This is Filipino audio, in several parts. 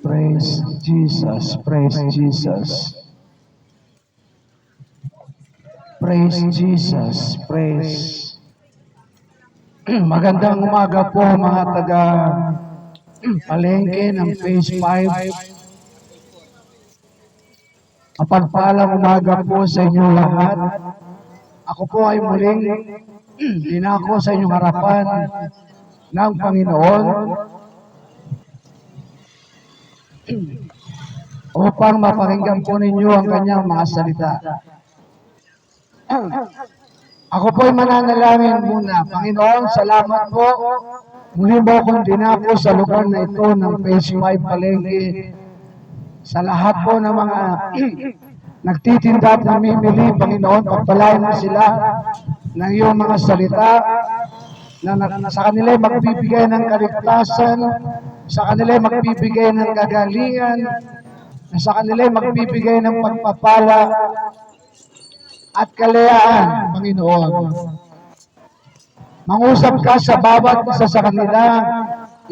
Praise Jesus, praise Jesus. Praise Jesus, praise. Magandang umaga po mga taga palengke ng Phase 5. Mapagpalang umaga po sa inyo lahat. Ako po ay muling dinako sa inyong harapan ng Panginoon upang mapakinggan po ninyo ang kanyang mga salita. Ako po ay mananalangin muna. Panginoon, salamat po. Muli mo akong dinako sa lugar na ito ng Phase 5 Palengke. Sa lahat po ng mga nagtitinda at namimili, Panginoon, pagpalain mo sila ng iyong mga salita na sa kanila magbibigay ng kaligtasan, sa kanila magbibigay ng kagalingan, sa kanila magbibigay ng pagpapala at kalayaan, Panginoon. Mangusap ka sa bawat isa sa kanila.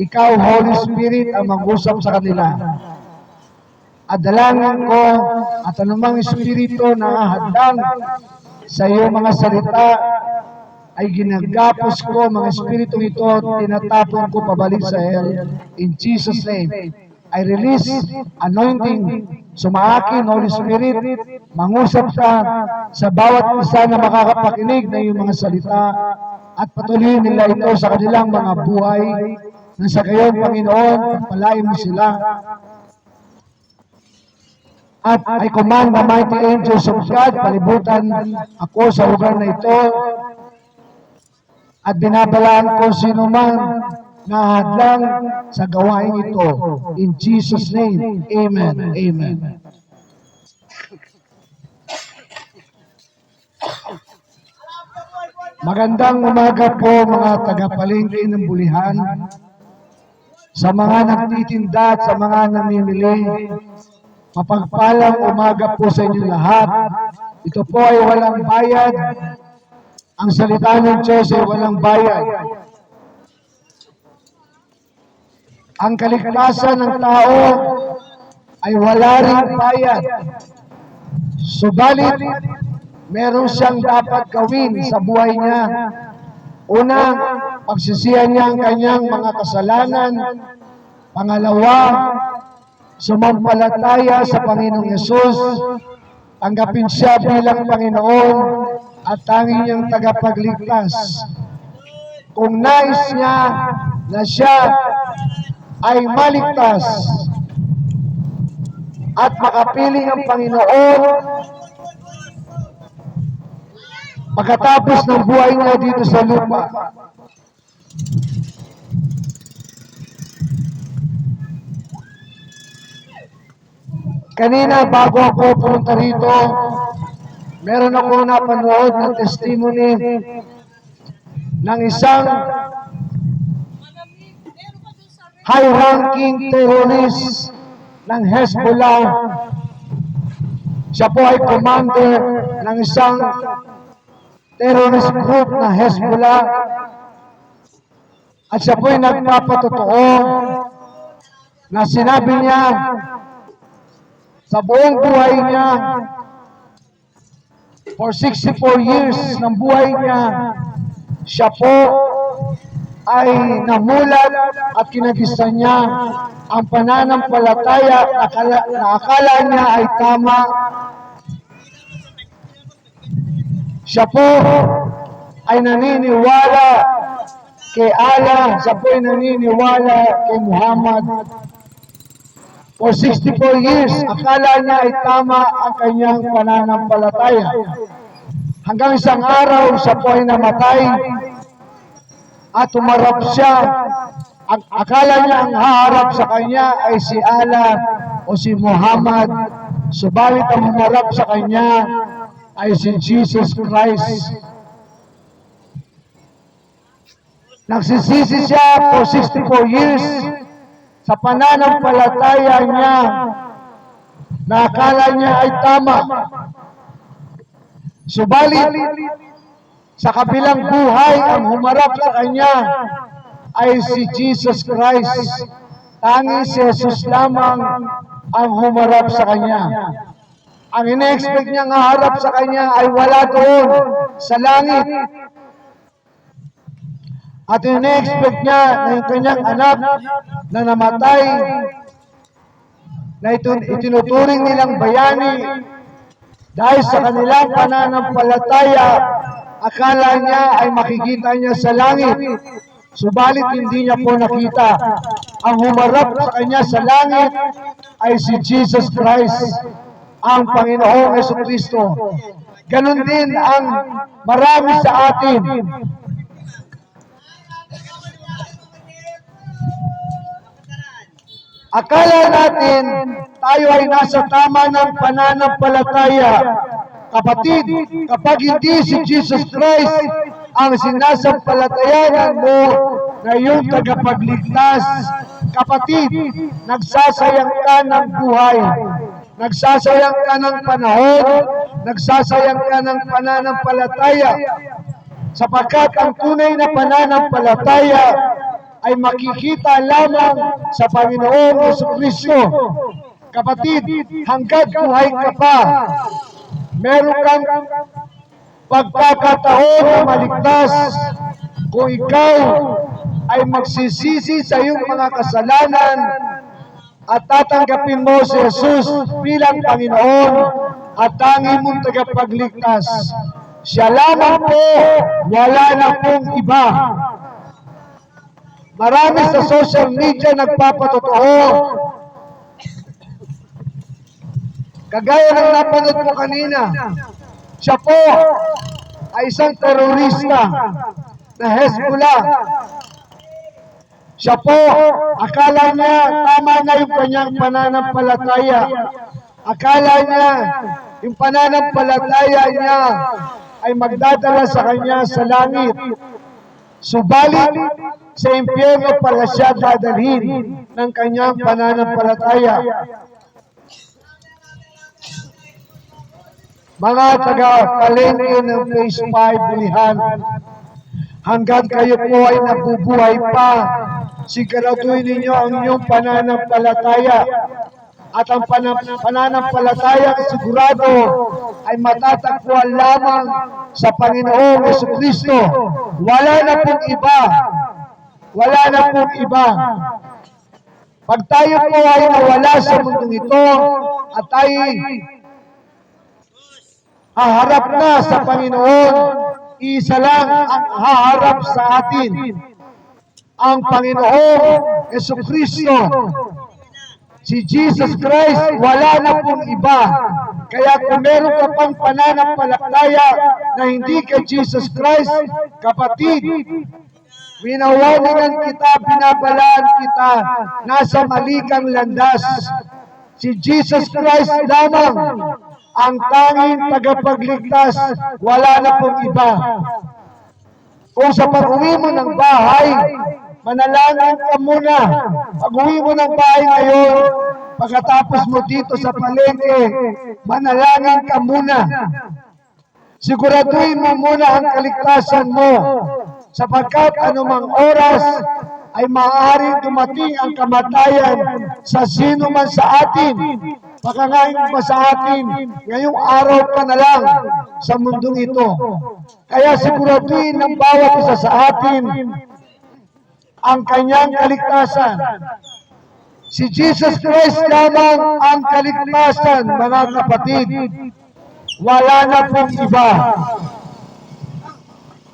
Ikaw, Holy Spirit, ang mangusap sa kanila. At dalangin ko at anumang espiritu na hadang sa iyong mga salita ay ginagapos ko, mga espiritu ito, tinatapon ko pabalik sa hell. In Jesus' name, I release anointing, sumaakin, Holy Spirit, mangusap ka sa bawat isa na makakapakinig na iyong mga salita at patuloy nila ito sa kanilang mga buhay na sa gayon, Panginoon, pagpalain mo sila. At I command the mighty angels of God, palibutan ako sa lugar na ito. At binabalaan ko sino man na hadlang sa gawain ito. In Jesus' name, Amen. Amen. Magandang umaga po mga taga-palengke ng Bulihan, sa mga nagtitinda at sa mga namimili. Mapagpalang umaga po sa inyo lahat. Ito po ay walang bayad. Ang salita ng Diyos ay walang bayad. Ang kaligtasan ng tao ay wala ring bayad. Subalit, meron siyang dapat gawin sa buhay niya. Una, pagsisihan niya ang kanyang mga kasalanan. Pangalawa, sumampalataya sa Panginoong Yesus, tanggapin siya bilang Panginoon at tanging niyang tagapagligtas. Kung nais niya na siya ay maligtas at makapiling ang Panginoon pagkatapos ng buhay niya dito sa lupa, kanina, bago ako pumunta rito, meron ako napanood na testimony ng isang high-ranking terrorist ng Hezbollah. Siya po ay commander ng isang terrorist group na Hezbollah. At siya po ay nagpapatotoo na sinabi niya sa buong buhay niya, for 64 years ng buhay niya, siya po ay namulat at kinagisan niya ang pananampalataya na akala niya ay tama. Siya po ay naniniwala kay Allah, siya po ay naniniwala kay Muhammad. For 64 years, akala niya ay tama ang kanyang pananampalataya. Hanggang isang araw, siya po ay namatay at umarap siya. Akala niya ang haharap sa kanya ay si Allah o si Muhammad. Subalit ang umarap sa kanya ay si Jesus Christ. Nagsisisi siya for 64 years sa pananampalataya niya na akala niya ay tama. Subalit, Sa kabilang buhay, ang humarap sa kanya ay si Jesus Christ. Tanging si Jesus lamang ang humarap sa kanya. Ang ina-expect niya nga harap sa kanya ay wala doon sa langit. At ina-expect niya na yung kanyang anak na namatay, na itinuturing nilang bayani dahil sa kanilang pananampalataya, akala niya ay makikita niya sa langit. Subalit hindi niya po nakita. Ang humarap sa kanya sa langit ay si Jesus Christ, ang Panginoong Jesucristo. Ganon din ang marami sa atin. Akala natin tayo ay nasa tama ng pananampalataya. Kapatid, kapag hindi si Jesus Christ ang sinasampalatayanan mo na iyong tagapagligtas, kapatid, nagsasayang ka ng buhay. Nagsasayang ka ng panahon, nagsasayang ka ng pananampalataya. Sapagkat ang tunay na pananampalataya ay makikita lamang sa Panginoong Jesucristo. Kapatid, hanggat buhay ka pa, meron kang pagkakataon na maligtas kung ikaw ay magsisisi sa iyong mga kasalanan at tatanggapin mo si Jesus bilang Panginoon at tanging mong tagapagligtas. Siya lamang po, wala na pong iba. Marami sa social media nagpapatotoo. Kagaya ng napanood ko kanina, siya po ay isang terorista na Hezbollah. Siya po, akala niya tama na yung kanyang pananampalataya. Akala niya yung pananampalataya niya ay magdadala sa kanya sa langit. Subalit, sa impyerno pala siya dadalhin ng kanyang pananampalataya. Mga taga-palengke ng Phase 5 Bulihan, hanggang kayo po ay nabubuhay pa, siguraduhin ninyo ang inyong pananampalataya. At ang pananampalataya sigurado ay matatagpuan lamang sa Panginoong Jesucristo. Wala na pong iba. Wala na pong iba. Pag tayo po ay nawala sa mundong ito at tayo haharap na sa Panginoon, isa lang ang haharap sa atin, ang Panginoong Jesucristo. Si Jesus Christ, wala na pong iba. Kaya kung meron ka pang pananampalataya na hindi kay Jesus Christ, kapatid, winawaningan kita, binabalaan kita, nasa mali kang landas. Si Jesus Christ lamang ang tanging tagapagligtas, wala na pong iba. Kung sa pag-uwi mo ng bahay, manalangin ka muna. Pag-uwi mo ng bahay ngayon, pagkatapos mo dito sa palengke, manalangin ka muna. Siguraduhin mo muna ang kaligtasan mo, sapagkat anumang oras ay maaaring dumating ang kamatayan sa sino man sa atin. Pakangain pa sa atin, ngayong araw pa na lang sa mundong ito. Kaya siguraduhin ng bawat isa sa atin ang kanyang kaligtasan. Si Jesus Christ lamang ang kaligtasan, mga kapatid. Wala na pong iba.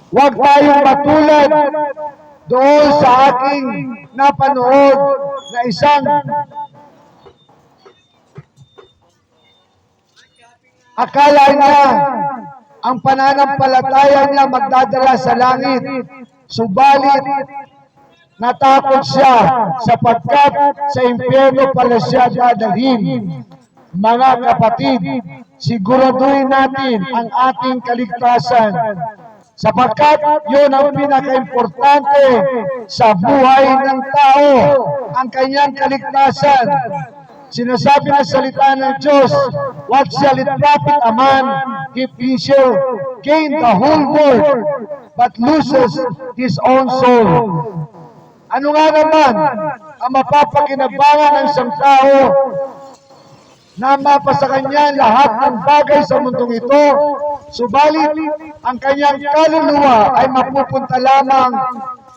Huwag tayong matulad doon sa aking napanood na isang akala niya ang pananampalataya niya magdadala sa langit. Subalit, natakot siya sapagkat sa impyerno pala siya dadalhin. Mga kapatid, siguraduhin natin ang ating kaligtasan sapagkat yun ang pinaka-importante sa buhay ng tao, ang kanyang kaligtasan. Sinasabi ng salita ng Diyos, what shall it profit a man if he shall gain the whole world, but loses his own soul. Ano nga naman ang mapapakinabangan ng isang tao na mapasa kanya lahat ng bagay sa mundong ito, subalit ang kanyang kaluluwa ay mapupunta lamang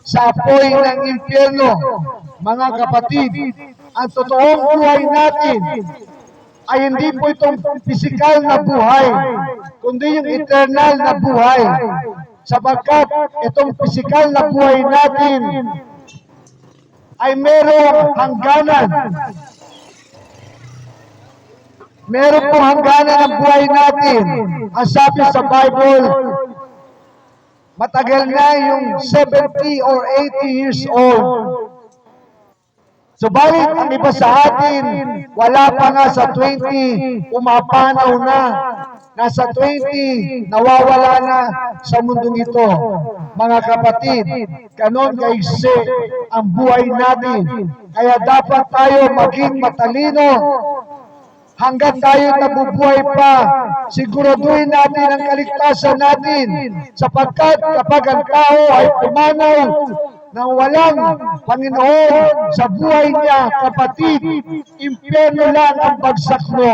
sa apoy ng impyerno. Mga kapatid, ang totoong buhay natin ay hindi po itong pisikal na buhay, kundi yung eternal na buhay. Sapagkat itong pisikal na buhay natin ay merong hangganan. Meron pong hangganan ang buhay natin. Ang sabi sa Bible, matagal na yung 70 or 80 years old. Subalit, ang iba sa atin, wala pa nga sa 20, pumapanaw na. Nasa 20, nawawala na sa mundong ito. Mga kapatid, ganon kaigsi ang buhay natin. Kaya dapat tayo maging matalino. Hanggang tayo nabubuhay pa, siguraduhin natin ang kaligtasan natin. Sapagkat kapag ang tao ay pumanaw nang walang Panginoon sa buhay niya, kapatid, impyerno lang ang bagsak mo.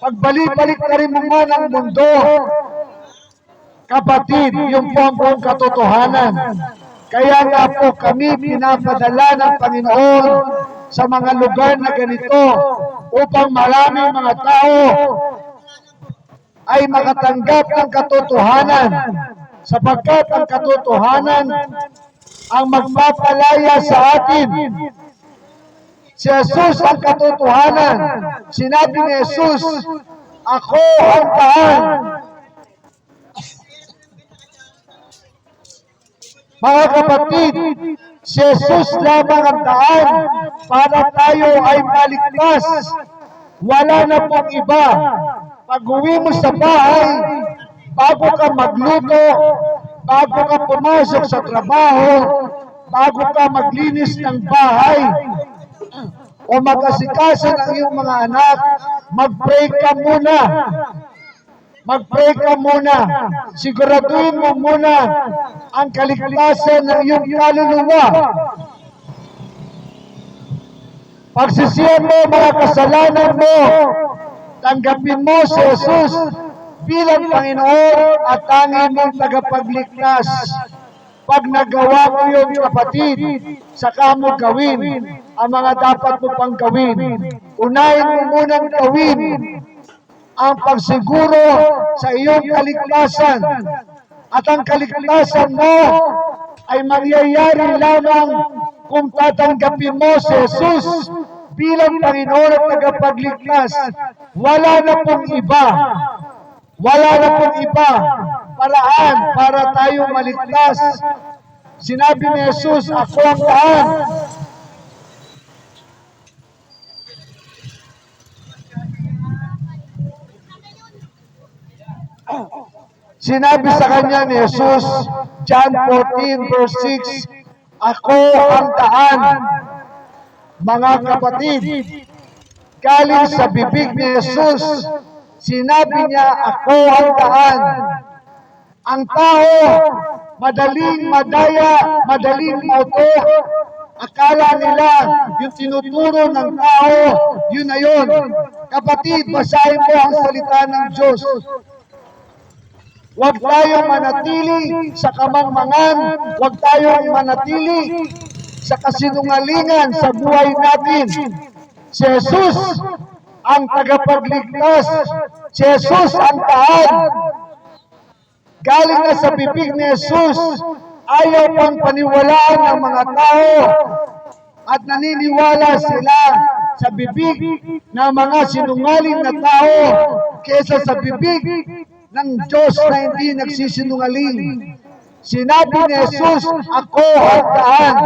Pagbalik-balik na rin mo man ang mundo, kapatid, yung po ang buong katotohanan. Kaya nga po kami pinapadala ng Panginoon sa mga lugar na ganito upang maraming mga tao ay makatanggap ng katotohanan, sapagkat ang katotohanan ang magpapalaya sa atin. Si Jesus ang katotohanan. Sinabi ni Jesus, ako ang daan. Mga kapatid, si Jesus lamang ang daan para tayo ay maligtas. Wala na pong iba. Pag-uwi mo sa bahay, bago ka magluto, bago ka pumasok sa trabaho, bago ka maglinis ng bahay, o mag-asikaso ng iyong mga anak, mag-pray ka muna. Mag-pray ka muna. Siguraduhin mo muna ang kaligtasan ng iyong kaluluwa. Pagsisihan mo mga kasalanan mo, tanggapin mo si Jesus bilang Panginoon at tanging mong tagapagligtas. Pag nagawa mo yun, kapatid, saka mo gawin ang mga dapat mo pang gawin. Unahin mo munang gawin ang pagsiguro sa iyong kaligtasan. At ang kaligtasan mo ay mangyayari lamang kung tatanggapin mo si Jesus bilang Panginoon at tagapagligtas. Wala na pong iba. Wala na pong iba paraan para tayo maligtas. Sinabi ni Jesus, ako ang daan. Sinabi sa kanya ni Jesus, John 14 verse 6, ako ang daan. Mga kapatid, galing sa bibig ni Jesus, sinabi niya, ako ang daan. Ang tao, madaling madaya, madaling mauto. Akala nila, yung tinuturo ng tao, yun na yun. Kapatid, basahin mo ang salita ng Diyos. Huwag tayong manatili sa kamangmangan, huwag tayong manatili sa kasinungalingan sa buhay natin. Si Jesus ang tagapagligtas, si Jesus ang daan. Galing na sa bibig ni Jesus, ayaw pang paniwalaan ng mga tao at naniniwala sila sa bibig ng mga sinungaling na tao kaysa sa bibig ng Diyos na hindi nagsisinungaling. Sinabi ni Jesus, ako ang daan.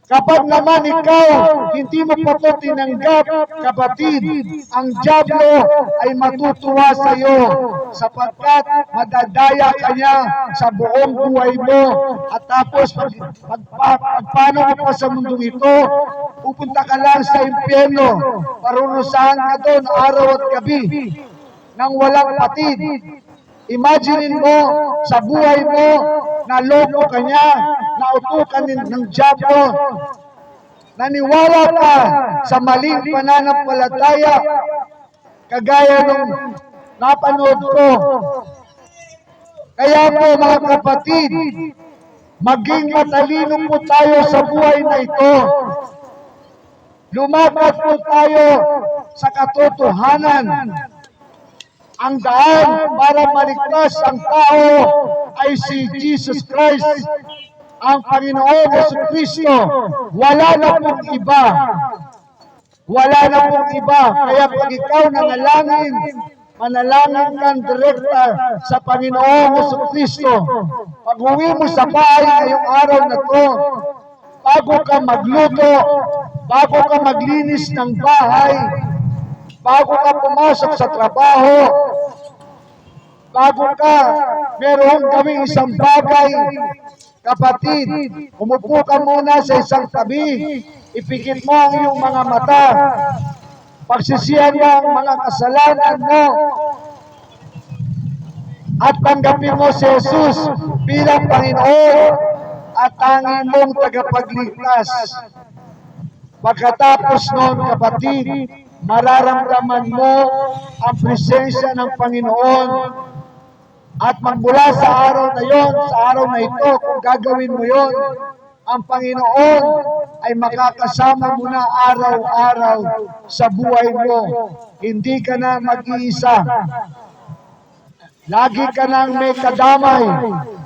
Kapag naman ikaw, hindi mo pa ito tinanggap, kapatid, ang dyablo ay matutuwa sa iyo sapagkat madadaya ka niya sa buong buhay mo. At tapos, pagpano mo pa sa mundong ito, pupunta ka lang sa impyerno. Parurusahan ka doon araw at gabi. ng walang patid. Imaginin mo sa buhay mo, naloko ka niya, nautukan ng diablo, naniwala ka sa maling pananampalataya, kagaya nung napanood ko. Kaya po mga kapatid, maging matalino po tayo sa buhay na ito. Lumakad po tayo sa katotohanan. Ang daan para maligtas ang tao ay si Jesus Christ, ang Panginoon Jesucristo. Wala na pong iba. Wala na pong iba. Kaya pag ikaw nanalangin, manalangin kang direkta sa Panginoon Jesucristo. Pag uwi mo sa bahay ngayong araw na to, bago ka magluto, bago ka maglinis ng bahay, bago ka pumasok sa trabaho, bago ka meron gawing isang bagay, kapatid, umupo ka muna sa isang tabi, ipikit mo ang iyong mga mata, pagsisihan mo ang mga kasalanan mo, at tanggapin mo si Jesus bilang Panginoon at tanging mong tagapagligtas. Pagkatapos noon, kapatid, mararamdaman mo ang presensya ng Panginoon. At magmula sa araw na yon, sa araw na ito, kung gagawin mo yon, ang Panginoon ay makakasama mo na araw-araw sa buhay mo. Hindi ka na mag-iisa. Lagi ka nang may kadamay.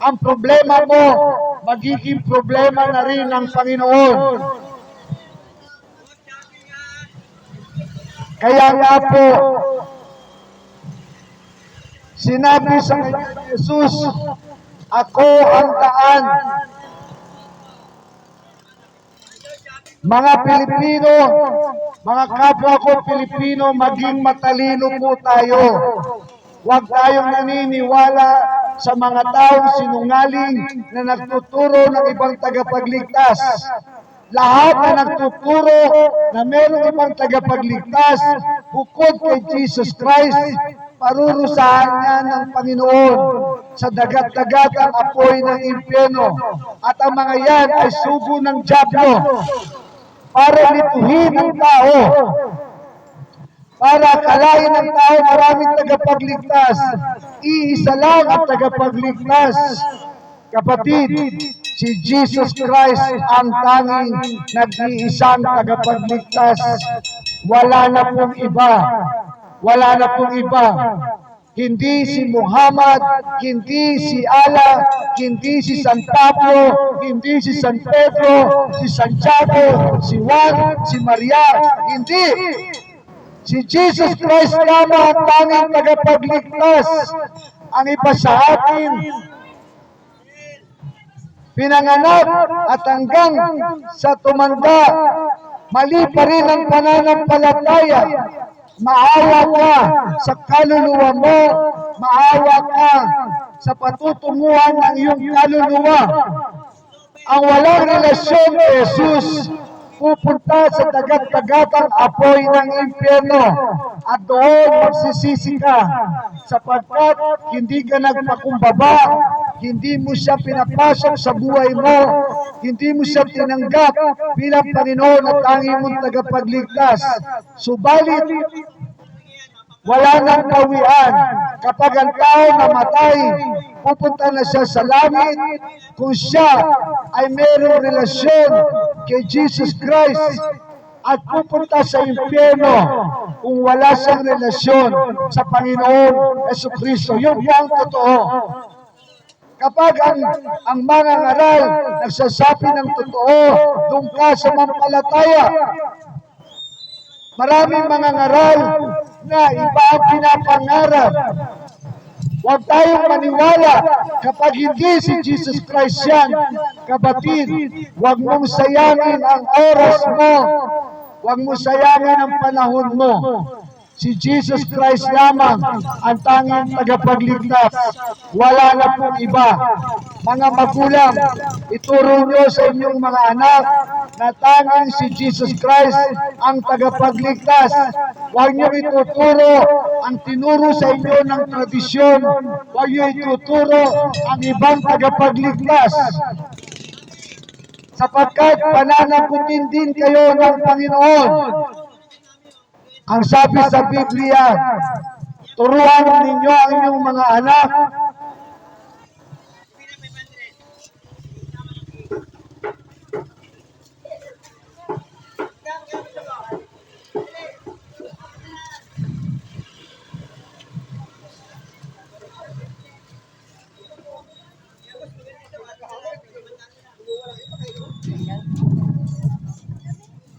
Ang problema mo, magiging problema na rin ng Panginoon. Kaya nga po, sinabi sa Jesus, ako ang daan. Mga Pilipino, mga kapwa ko Pilipino, maging matalino po tayo. Huwag tayong naniniwala sa mga taong sinungaling na nagtuturo ng ibang tagapagligtas. Lahat na nagtuturo na mayroong ibang tagapagligtas, bukod kay Jesus Christ, parurusahan niya ng Panginoon sa dagat-dagat ang apoy ng impyerno. At ang mga yan ay sugo ng diablo para lituhin ang tao, para kalain ng tao. Maraming tagapagligtas, iisa lang ang tagapagligtas. Kapatid, si Jesus Christ ang tanging nag-iisang tagapagligtas. Wala na pong iba. Wala na pong iba. Hindi si Muhammad, hindi si Allah, hindi si San Pablo, hindi si San Pedro, si Santiago, si Juan, si Maria. Hindi. Si Jesus Christ lamang ang tanging tagapagligtas. Ang iba sa atin, pinanganak at hanggang sa tumanda, mali pa rin ang pananampalataya. Maawa ka sa kaluluwa mo, maawa ka sa patutunguhan ng iyong kaluluwa. Ang walang relasyon kay Jesus, pupunta sa dagat-dagatang apoy ng impyerno at doon magsisisi ka sapagkat hindi ka nagpakumbaba, hindi mo siya pinapasok sa buhay mo, hindi mo siya tinanggap bilang Panginoon at tanging mong tagapagligtas. Subalit, wala nang kawian. Kapag ang tao namatay, pupunta na siya sa langit kung siya ay mayroong relasyon kay Jesus Christ, at pupunta sa impyerno kung wala siyang relasyon sa Panginoon Jesucristo. Yun po ang totoo. Kapag ang mga ngaral nagsasabi ng totoo, doon ka sa mampalataya. Maraming mga ngaral na iba ang pinapangarap. Huwag tayong maniwala kapag hindi si Jesus Christ yan. Kapatid, huwag mong sayangin ang oras mo. Huwag mong sayangin ang panahon mo. Si Jesus Christ lamang ang tanging tagapagligtas. Wala na pong iba. Mga magulang, ituro nyo sa inyong mga anak na tanging si Jesus Christ ang tagapagligtas. Huwag nyo ituturo ang tinuro sa inyo ng tradisyon. Huwag nyo ituturo ang ibang tagapagligtas. Sapagkat pananagutin din kayo ng Panginoon. Ang sabi sa Biblia, turuan ninyo ang inyong mga anak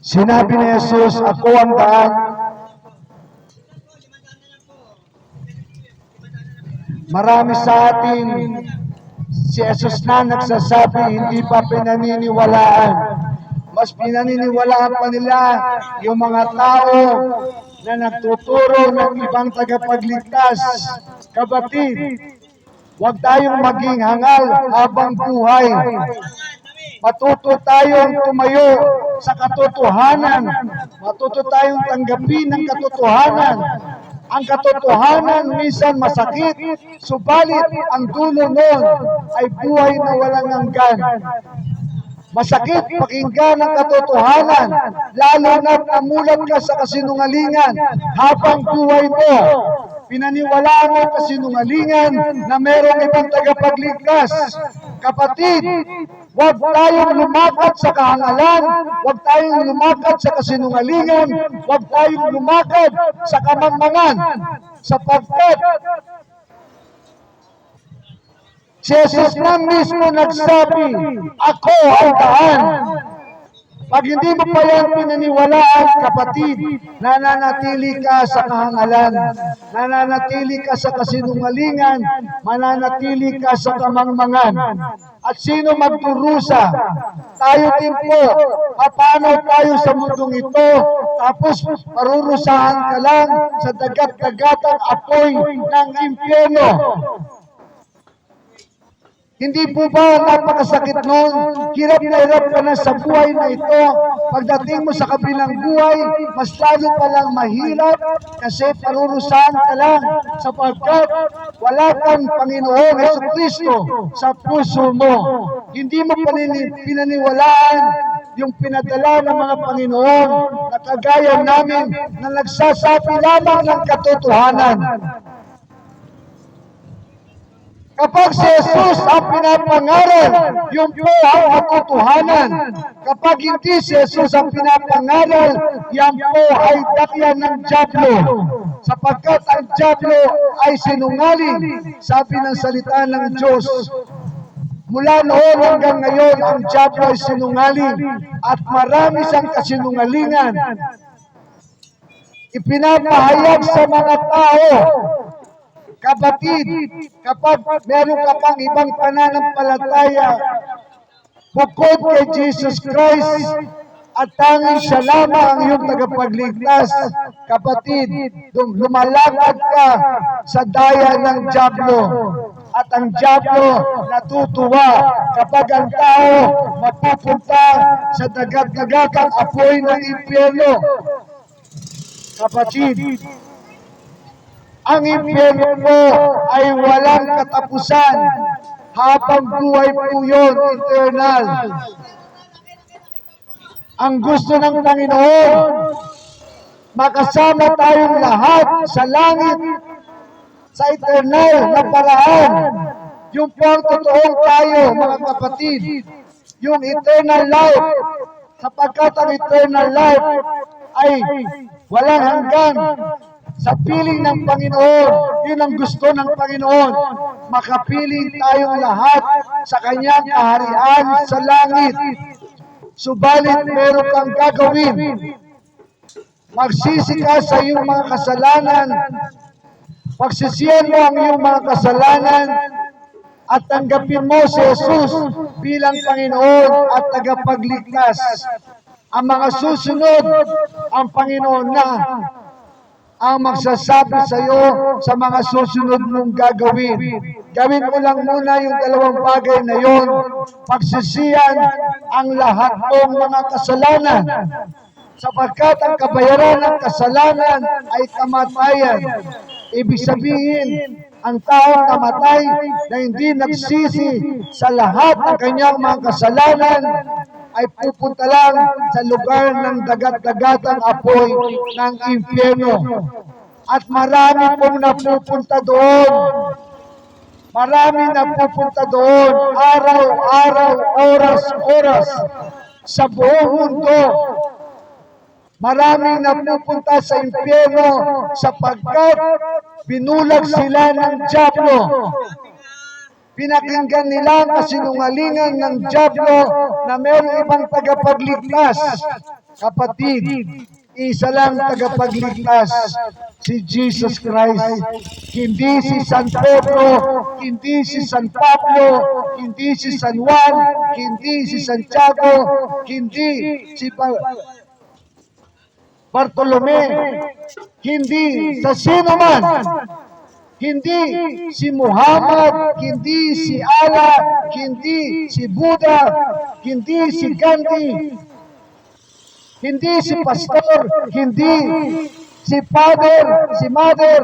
Sinabi ni Jesus, ako ang daan. Marami sa atin, si Jesus na nagsasabi, hindi pa pinaniniwalaan. Mas pinaniniwalaan pa nila yung mga tao na nagtuturo ng ibang tagapagligtas. Kapatid, huwag tayong maging hangal habang buhay. Matuto tayong tumayo sa katotohanan. Matuto tayong tanggapin ang katotohanan. Ang katotohanan minsan masakit, subalit ang dulo nun ay buhay na walang hanggan. Masakit pakinggan ang katotohanan, lalo na't namulat ka sa kasinungalingan habang buhay mo. Pinaniwalaan mo kasinungalingan na mayroong ibang tagapagligtas. Kapatid, huwag tayong lumakad sa kahangalan, huwag tayong lumakad sa kasinungalingan, huwag tayong lumakad sa kamangmangan, sapagkat si Jesus na mismo nagsabi, ako ang daan. Pag hindi mo pa yan pinaniwalaan, kapatid, nananatili ka sa kahangalan, nananatili ka sa kasinungalingan, mananatili ka sa kamangmangan. At sino magdurusa? Tayo din po. Paano tayo sa mundong ito? Tapos parurusahan ka lang sa dagat-dagatang apoy ng impyerno. Hindi po ba napakasakit nun? Hirap na hirap ka na sa buhay na ito. Pagdating mo sa kabilang buhay, mas lalo palang mahirap kasi parurusahan ka lang sapagkat wala kang Panginoong Jesucristo sa puso mo. Hindi mo pinaniwalaan yung pinadala ng mga Panginoon na kagaya namin na nagsasabi lamang ng katotohanan. Kapag si Jesus ang pinapangaral, yung po ang katotohanan. Kapag hindi si Jesus ang pinapangaral, yan po ay dakyan ng dyablo. Sapagkat ang dyablo ay sinungaling, sabi ng salita ng Diyos. Mula noon hanggang ngayon, ang dyablo ay sinungaling at marami siyang kasinungalingan. Ipinapahayag sa mga tao. Kapatid, kapag meron ka pang ibang pananampalataya, bukod kay Jesus Christ, at tanging siya lamang ang iyong tagapagligtas, kapatid, lumalakad ka sa daya ng dyablo. At ang dyablo natutuwa kapag ang tao mapupunta sa dagat-dagatang apoy ng impyerno. Kapatid, ang impyerno po ay walang katapusan. Habang buhay po yun, eternal. Ang gusto ng Panginoon, makasama tayong lahat sa langit, sa eternal na paraan. Yung po ang totoong tayo, mga kapatid. Yung eternal life, sapagkat ang eternal life ay walang hanggan. Sa piling ng Panginoon, yun ang gusto ng Panginoon. Makapiling tayong lahat sa kanyang kaharian sa langit. Subalit meron kang gagawin. Magsisi ka sa iyong mga kasalanan. Pagsisiyan mo ang iyong mga kasalanan at tanggapin mo si Jesus bilang Panginoon at tagapagligtas. Ang mga susunod, ang Panginoon na ang magsasabi sa iyo sa mga susunod mong gagawin. Gawin mo lang muna yung dalawang bagay na yon. Pagsisiyan ang lahat ng mga kasalanan. Sapagkat ang kabayaran ng kasalanan ay kamatayan. Ibig sabihin, ang taong namatay na hindi nagsisi sa lahat ng kanyang mga kasalanan ay pupunta lang sa lugar ng dagat-dagatang apoy ng impyerno. At marami pong napupunta doon. Marami napupunta doon, araw-araw, oras-oras, sa buong mundo. Maraming napupunta sa impyerno sapagkat binulag sila ng dyablo. Pinakinggan nila ang kasinungalingan ng dyablo na mayroong ibang tagapagligtas. Kapatid, isa lang tagapagligtas, si Jesus Christ. Hindi si San Pedro, hindi si San Pablo, hindi si San Juan, hindi si Santiago, hindi si Bartolome, hindi sa sino man, hindi si Muhammad, hindi si Allah, hindi si Buddha, hindi si Gandhi, hindi si pastor, hindi si father, si mother,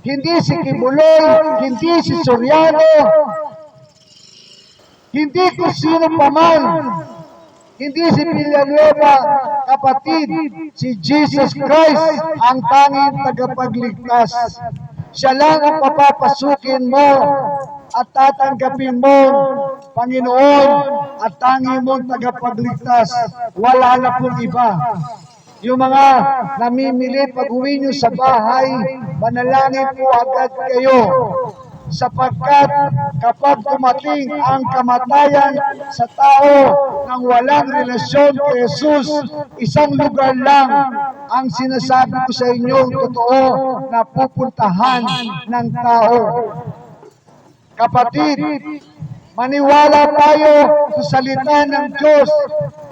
hindi si Kibuloy, hindi si Soriano, hindi kung sino pa man. Hindi si Villanueva, kapatid, si Jesus Christ ang tanging tagapagligtas. Siya lang ang papapasukin mo at tatanggapin mo, Panginoon, at tanging mong tagapagligtas. Wala na pong iba. Yung mga namimili pag-uwi nyo sa bahay, manalangin po agad kayo. Sapagkat kapag dumating ang kamatayan sa tao nang walang relasyon kay Jesus, isang lugar lang ang sinasabi ko sa inyo, totoo na pupuntahan ng tao. Kapatid, maniwala tayo sa salita ng Diyos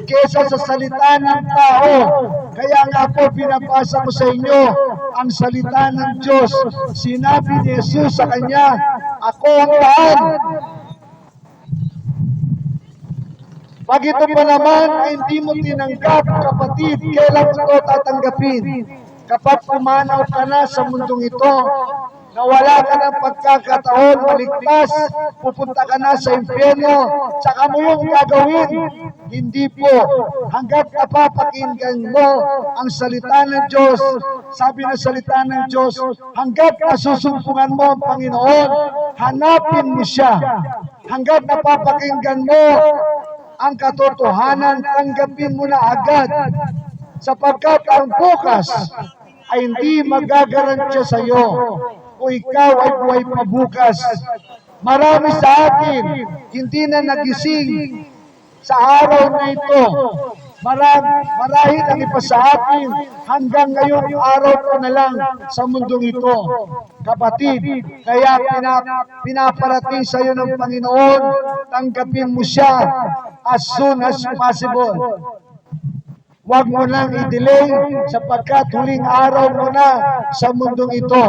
kesa sa salita ng tao. Kaya nga po pinabasa ko sa inyo ang salita ng Diyos. Sinabi ni Jesus sa kanya, ako ang daan. Pag ito pa naman ay hindi mo tinanggap, kapatid, kailan mo ito tatanggapin? Kapag pumanaw ka na sa mundong ito, na wala ka ng pagkakataon maligtas, pupunta ka na sa impyerno, saka mo yung gagawin. Hindi po. Hanggat napapakinggan mo ang salita ng Diyos, sabi ng salita ng Diyos, hanggat nasusumpungan mo ang Panginoon, hanapin mo siya. Hanggat napapakinggan mo ang katotohanan, tanggapin mo na agad. Sapagkat ang bukas ay hindi magagarantya sa iyo kung ikaw ay buhay pa bukas. Marami sa atin hindi na nagising sa araw na ito. Marahil ang iba sa atin hanggang ngayon araw ko na lang sa mundong ito. Kapatid, kaya pinaparating sa iyo ng Panginoon, tanggapin mo siya as soon as possible. Huwag mo nang i-delay sapagkat huling araw mo na sa mundong ito.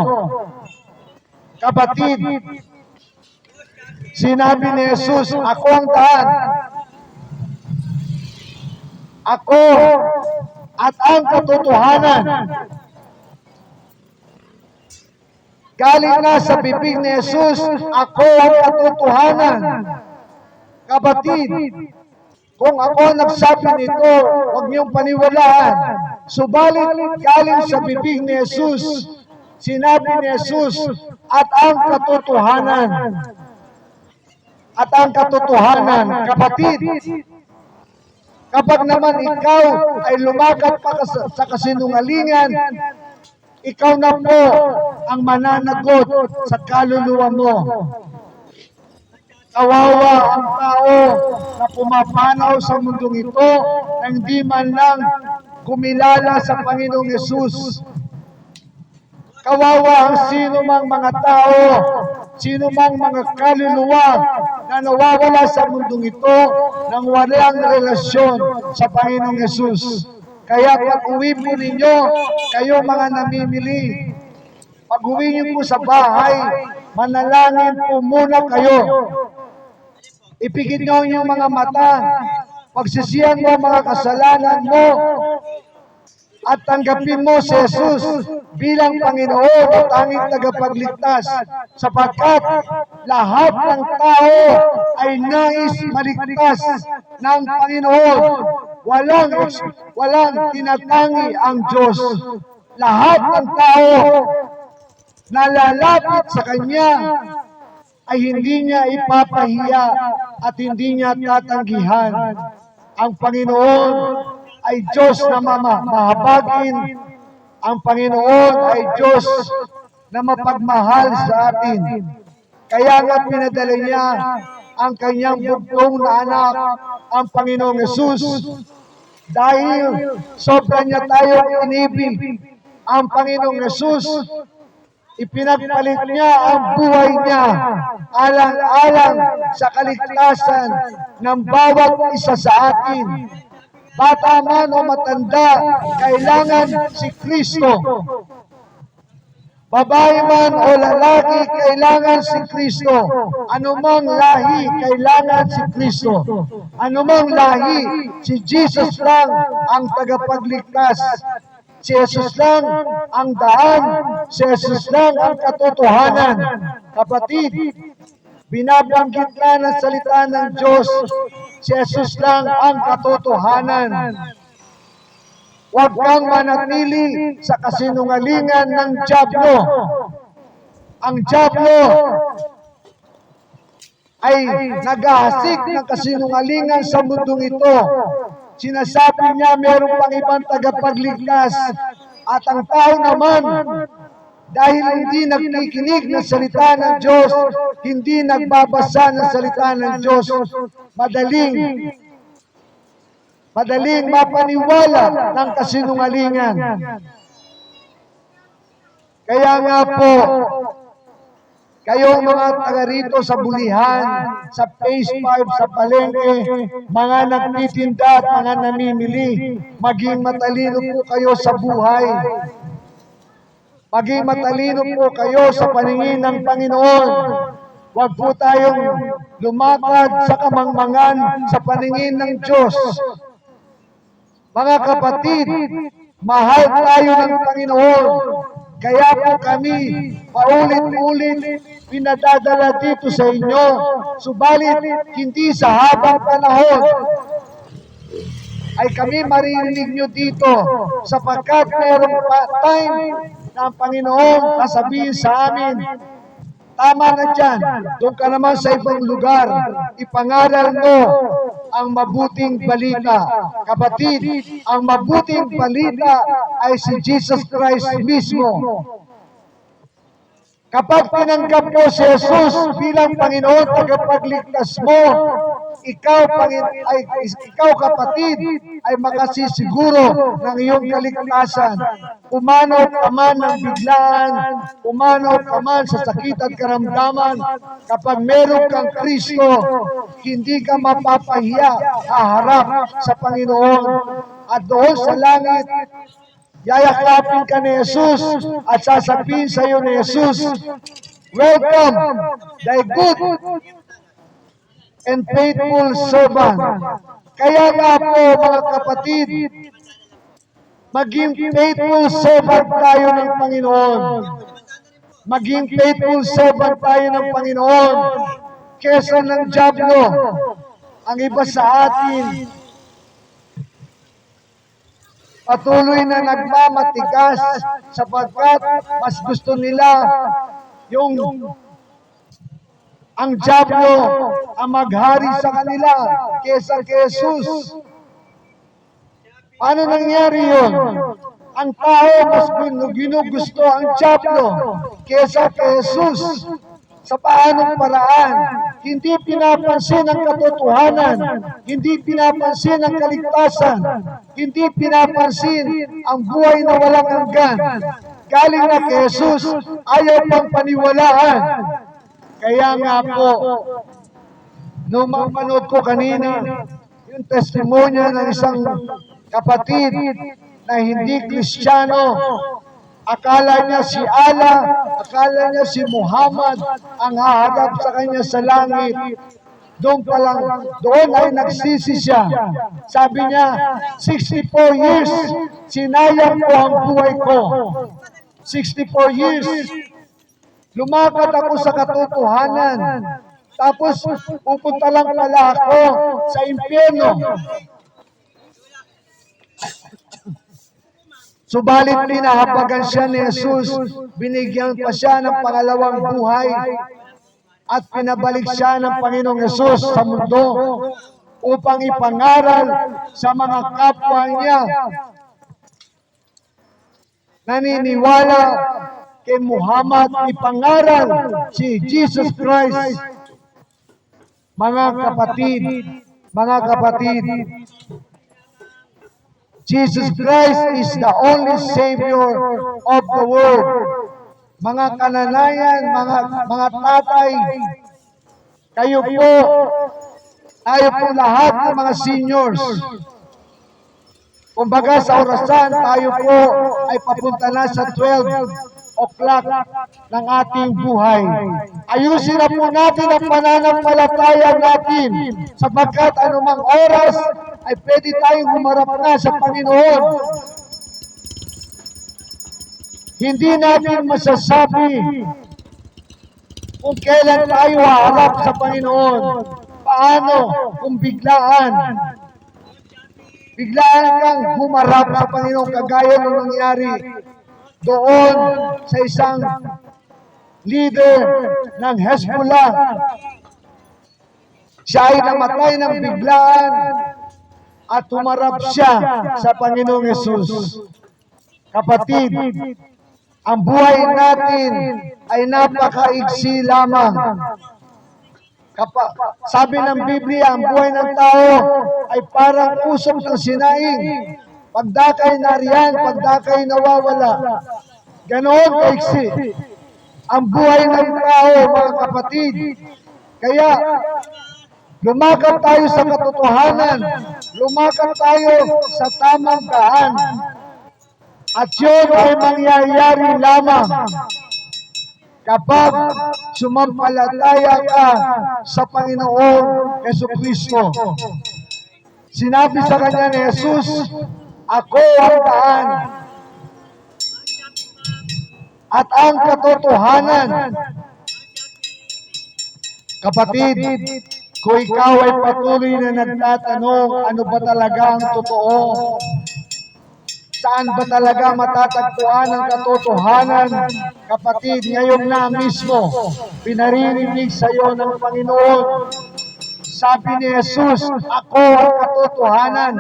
Kapatid, sinabi ni Jesus, ako ang daan. Ako at ang katotohanan. Galing na sa bibig ni Jesus, ako ang katotohanan. Kapatid, kung ako nagsabi nito, huwag niyong paniwalaan. Subalit, galing sa bibig ni Jesus, sinabi ni Jesus, at ang katotohanan. At ang katotohanan, kapatid, kapag naman ikaw ay lumakad pa sa kasinungalingan, ikaw na po ang mananagot sa kaluluwa mo. Kawawa ang tao na pumapanaw sa mundong ito na hindi man lang kumilala sa Panginoong Yesus. Kawawa ang sino mang mga tao, sino mang mga kaluluwa na nawawala sa mundong ito nang walang relasyon sa Panginoong Yesus. Kaya pag-uwi po ninyo, kayo mga namimili, pag-uwi niyo po sa bahay, manalangin po muna kayo. Ipikit nyo yung mga mata, pagsisihan mo ang mga kasalanan mo, at tanggapin mo si Jesus bilang Panginoon at tanging tagapagligtas, sapagkat lahat ng tao ay nais maligtas ng Panginoon. Walang tinatangi ang Diyos. Lahat ng tao na lalapit sa Kanya ay hindi niya ipapahiya at hindi niya tatanggihan. Ang Panginoon ay Diyos na mahabagin. Ang Panginoon ay Diyos na mapagmahal sa atin. Kaya nga pinadala niya ang kanyang bugtong na anak, ang Panginoong Yesus, dahil sobra niya tayong inibig. Ang Panginoong Yesus, ipinagpalit niya ang buhay niya alang-alang sa kaligtasan ng bawat isa sa atin. Bata man o matanda, kailangan si Kristo. Babae man o lalaki, kailangan si Kristo. Anumang lahi, kailangan si Kristo. Anumang lahi, si Jesus lang ang tagapagligtas. Si Jesus lang ang daan. Si Jesus lang ang katotohanan. Kapatid, binabanggit na ng salita ng Diyos, si Jesus lang ang katotohanan. Huwag kang manatili sa kasinungalingan ng dyablo. Ang dyablo ay naghahasik ng kasinungalingan sa mundong ito. Sinasabi niya mayroon pang ibang tagapagligtas, at ang tao naman, dahil hindi nagkikinig ng salita ng Diyos, hindi nagbabasa ng salita ng Diyos, madaling mapaniwala ng kasinungalingan. Kaya nga po, kayong mga taga rito sa Bulihan, sa Phase 5, sa Palengke, mga nagtitinda at mga namimili, maging matalino po kayo sa buhay. Maging matalino po kayo sa paningin ng Panginoon. Huwag po tayong lumakad sa kamangmangan sa paningin ng Diyos. Mga kapatid, mahal tayo ng Panginoon. Kaya po kami paulit-ulit pinadadala dito sa inyo. Subalit hindi sa habang panahon ay kami maririnig nyo dito, sapagkat mayroong time na ang Panginoon sasabihin sa amin, tama na dyan, doon ka naman sa ibang lugar, ipangaral mo ang mabuting balita. Kapatid, ang mabuting balita ay si Jesus Christ mismo. Kapag tinanggap mo si Jesus bilang Panginoon, tagapagligtas mo, ikaw kapatid, ay makasisiguro ng iyong kaligtasan. Umanaw ka man ng biglaan, umanaw ka man sa sakit at karamdaman, kapag meron kang Kristo, hindi ka mapapahiya, haharap sa Panginoon. At doon sa langit, yayakapin ka ni Jesus at sasabihin sa iyo ni Jesus, welcome, thy good and faithful servant. Kaya nga po mga kapatid, maging faithful servant tayo ng Panginoon. Maging faithful servant tayo ng Panginoon kesa ng dyablo. Ang iba sa atin, patuloy na nagmamatigas sapagkat mas gusto nila yung ang dyablo ang maghari sa kanila kesa kay Jesus. Paano nangyari yun? Ang tao mas ginugusto ang dyablo kesa kay Jesus. Sa paanong paraan? Hindi pinapansin ang katotohanan, hindi pinapansin ang kaligtasan, hindi pinapansin ang buhay na walang hanggan. Galing na kay Jesus, ayaw pang paniwalaan. Kaya nga po, nung mapanood ko kanina, yung testimonya ng isang kapatid na hindi Kristiyano, akala niya si Allah, akala niya si Muhammad ang haharap sa kanya sa langit. Doon pa lang, doon ay nagsisi siya. Sabi niya, 64 years, sinayang ko ang buhay ko. 64 years, lumakad ako sa katotohanan. Tapos, pupunta lang pala ako sa impyerno. Subalit pinahabagan siya ni Jesus, binigyan pa siya ng pangalawang buhay at pinabalik siya ng Panginoong Jesus sa mundo upang ipangaral sa mga kapwa niya naniniwala kay Muhammad, ipangaral si Jesus Christ. Mga kapatid, Jesus Christ is the only Savior of the world. Mga kananayan, mga tatay, kayo po, tayo po lahat ng mga seniors. Kumbaga sa orasan, tayo po ay papunta na sa 12 o'clock ng ating buhay. Ayusin na po natin ang pananampalataya natin sapagkat anumang oras ay pwede tayong humarap na sa Panginoon. Hindi natin masasabi kung kailan tayo haharap sa Panginoon. Paano kung biglaan? Biglaan kang humarap sa Panginoon kagaya ng nangyari doon sa isang leader ng Hezbollah. Siya ay namatay ng biglaan at humarap siya sa Panginoong Yesus. Kapatid, ang buhay natin ay napakaigsi lamang. Sabi ng Biblia, ang buhay ng tao ay parang usok ng sinaing. Pagdakay nariyan, pagdakay nawawala. Ganoon kaigsi ang buhay ng tao, mga kapatid. Kaya, lumakad tayo sa katotohanan. Lumakad tayo sa tamang daan. At yun ay mangyayari lamang kapag sumampalataya ka sa Panginoong Jesucristo. Sinabi sa kanya ni Jesus, ako ang daan at ang katotohanan. Kapatid, kung ikaw ay patuloy na nagtatanong, ano ba talaga ang totoo? Saan ba talaga matatagpuan ang katotohanan? Kapatid, ngayon na mismo, pinaririnig sa iyo ng Panginoon. Sabi ni Jesus, ako ang katotohanan.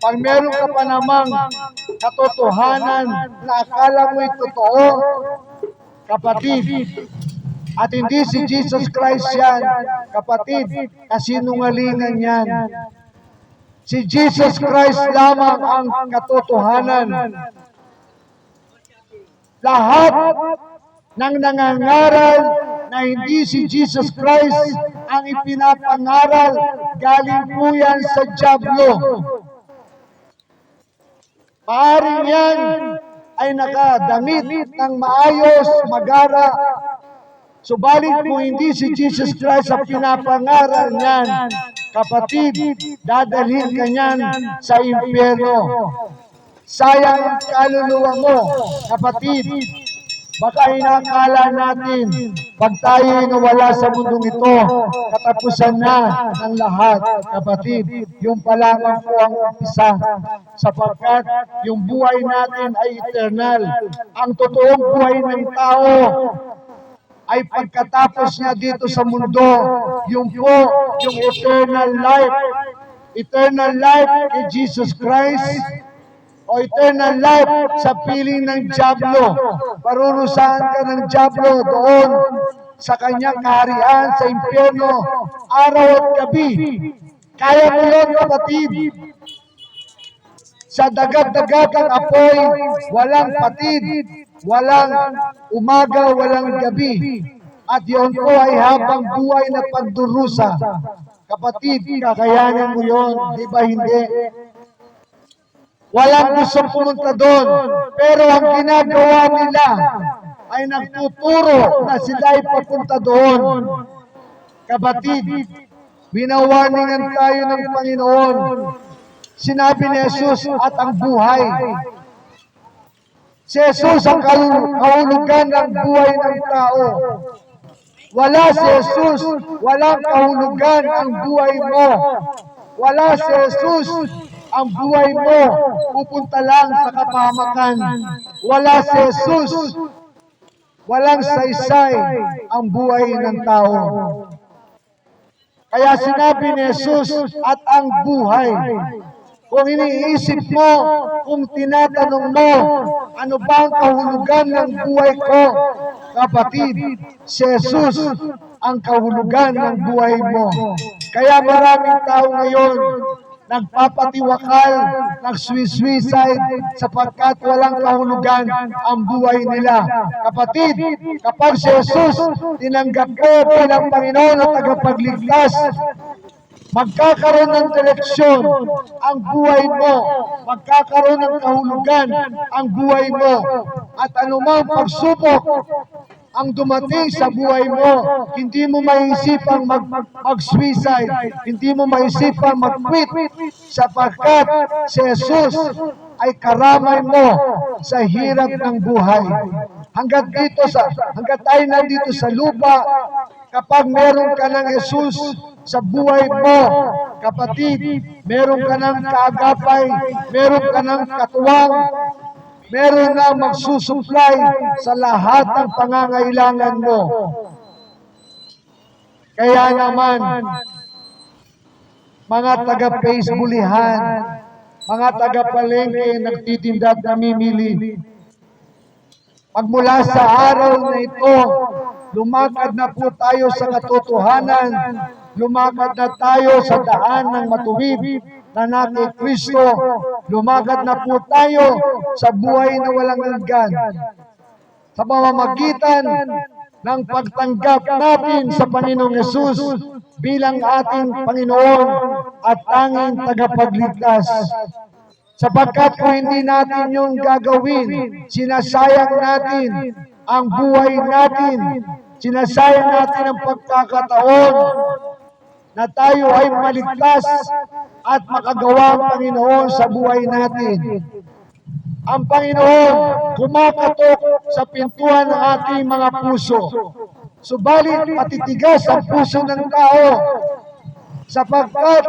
Pag meron ka pa namang katotohanan na akala mo'y totoo, kapatid, at hindi si Jesus Christ yan, kapatid, kasinungalingan yan. Si Jesus Christ lamang ang katotohanan. Lahat ng nangangaral na hindi si Jesus Christ ang ipinapangaral, galing po yan sa dyablo. Maaring yan ay nakadamit ng maayos, magara, subalit kung hindi si Jesus Christ ang pinapangaral niyan, kapatid, dadalhin ka niyan sa impyerno. Sayang ang kaluluwa mo, kapatid. Baka inakala natin, pag tayo nawala sa mundong ito, katapusan na ng lahat, kapatid. Yung pa lamang po ang umpisa, sapagkat yung buhay natin ay eternal. Ang totoong buhay ng tao ay pagkatapos niya dito sa mundo, yung eternal life. Eternal life kay Jesus Christ, o eternal life sa piling ng dyablo. Parurusahan ka ng dyablo doon sa kanyang kaharian sa impyerno, araw at gabi. Kaya mo yun, kapatid. Sa dagat-dagatang apoy, walang patid, walang umaga, walang gabi. At yun po ay habang buhay na pagdurusa. Kapatid, kakayanin mo yun, di ba hindi? Walang gustong pumunta doon. Pero ang ginagawa nila ay nagtuturo na sila'y papunta doon. Kapatid, binawarningan tayo ng Panginoon. Sinabi ni Jesus at ang buhay. Si Jesus ang kahulugan ng buhay ng tao. Wala si Jesus, walang kahulugan ang buhay mo. Wala si Jesus, ang buhay mo pupunta lang sa kapahamakan. Wala si Jesus, walang saysay ang buhay ng tao. Kaya sinabi ni Jesus at ang buhay. Kung iniisip mo, kung tinatanong mo, ano ba ang kahulugan ng buhay ko? Kapatid, si Jesus ang kahulugan ng buhay mo. Kaya maraming tao ngayon nagpapatiwakal, nag-suicide sapagkat walang kahulugan ang buhay nila. Kapatid, kapag si Jesus tinanggap ko bilang Panginoon at tagapagligtas, magkakaroon ng direksyon ang buhay mo, magkakaroon ng kahulugan ang buhay mo, at anumang pagsubok ang dumating sa buhay mo, hindi mo maisipang mag-suicide, hindi mo maisipang mag-quit, sapagkat si Jesus ay karamay mo sa hirap ng buhay. Hanggat tayo nandito sa lupa, kapag meron ka ng Jesus sa buhay mo, kapatid, meron ka ng kaagapay, meron ka ng katuwang, meron na magsusupply sa lahat ng pangangailangan mo. Kaya naman, mga taga-Facebookihan, mga taga-palengke, nagtitinda at namimili, magmula sa araw na ito, lumakad na po tayo sa katotohanan, lumakad na tayo sa daan ng matuwid na natin Kristo, lumakad na po tayo sa buhay na walang hanggan. Sa pamamagitan ng pagtanggap natin sa Panginoong Yesus bilang ating Panginoon at tanging tagapagligtas. Sapagkat kung hindi natin yung gagawin, sinasayang natin ang buhay natin, sinasayang natin ang pagkakataon na tayo ay maligtas at makagawa ang Panginoon sa buhay natin. Ang Panginoon kumakatok sa pintuan ng ating mga puso. Subalit matitigas ang puso ng tao sapagkat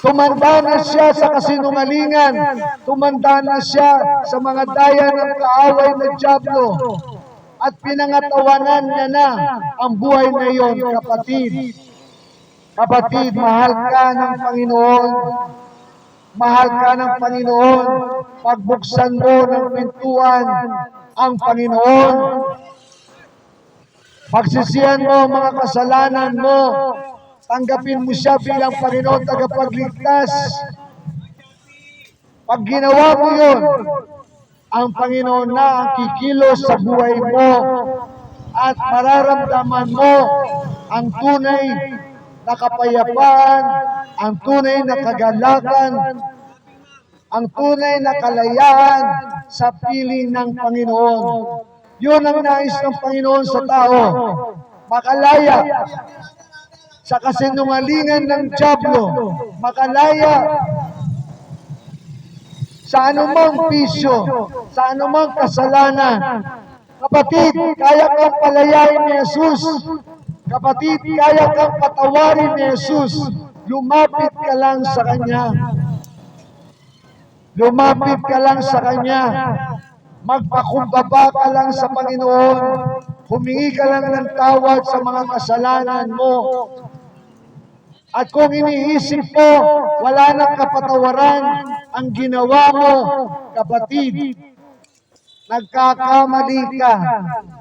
tumanda na siya sa kasinungalingan, tumanda na siya sa mga daya ng kaaway na dyablo, at pinangatawanan niya na ang buhay na iyon, kapatid. Kapatid, mahal ka ng Panginoon. Mahal ka ng Panginoon. Pagbuksan mo ng pintuan ang Panginoon. Pagsisihan mo mga kasalanan mo. Tanggapin mo siya bilang Panginoon tagapagligtas. Pag ginawa mo yun, ang Panginoon na ang kikilos sa buhay mo at mararamdaman mo ang tunay na kapayapaan, ang tunay na kagalakan, ang tunay na kalayaan sa piling ng Panginoon. Yun ang nais ng Panginoon sa tao. Makalaya sa kasinungalingan ng dyablo, makalaya sa anumang bisyo, sa anumang kasalanan. Kapatid, kaya kang palayain ni Jesus. Kapatid, kaya kang patawarin ni Jesus. Lumapit ka lang sa Kanya. Lumapit ka lang sa Kanya. Magpakumbaba ka lang sa Panginoon. Humingi ka lang ng tawad sa mga kasalanan mo. At kung iniisip mo, wala nang kapatawaran ang ginawa mo, kapatid, nagkakamali ka.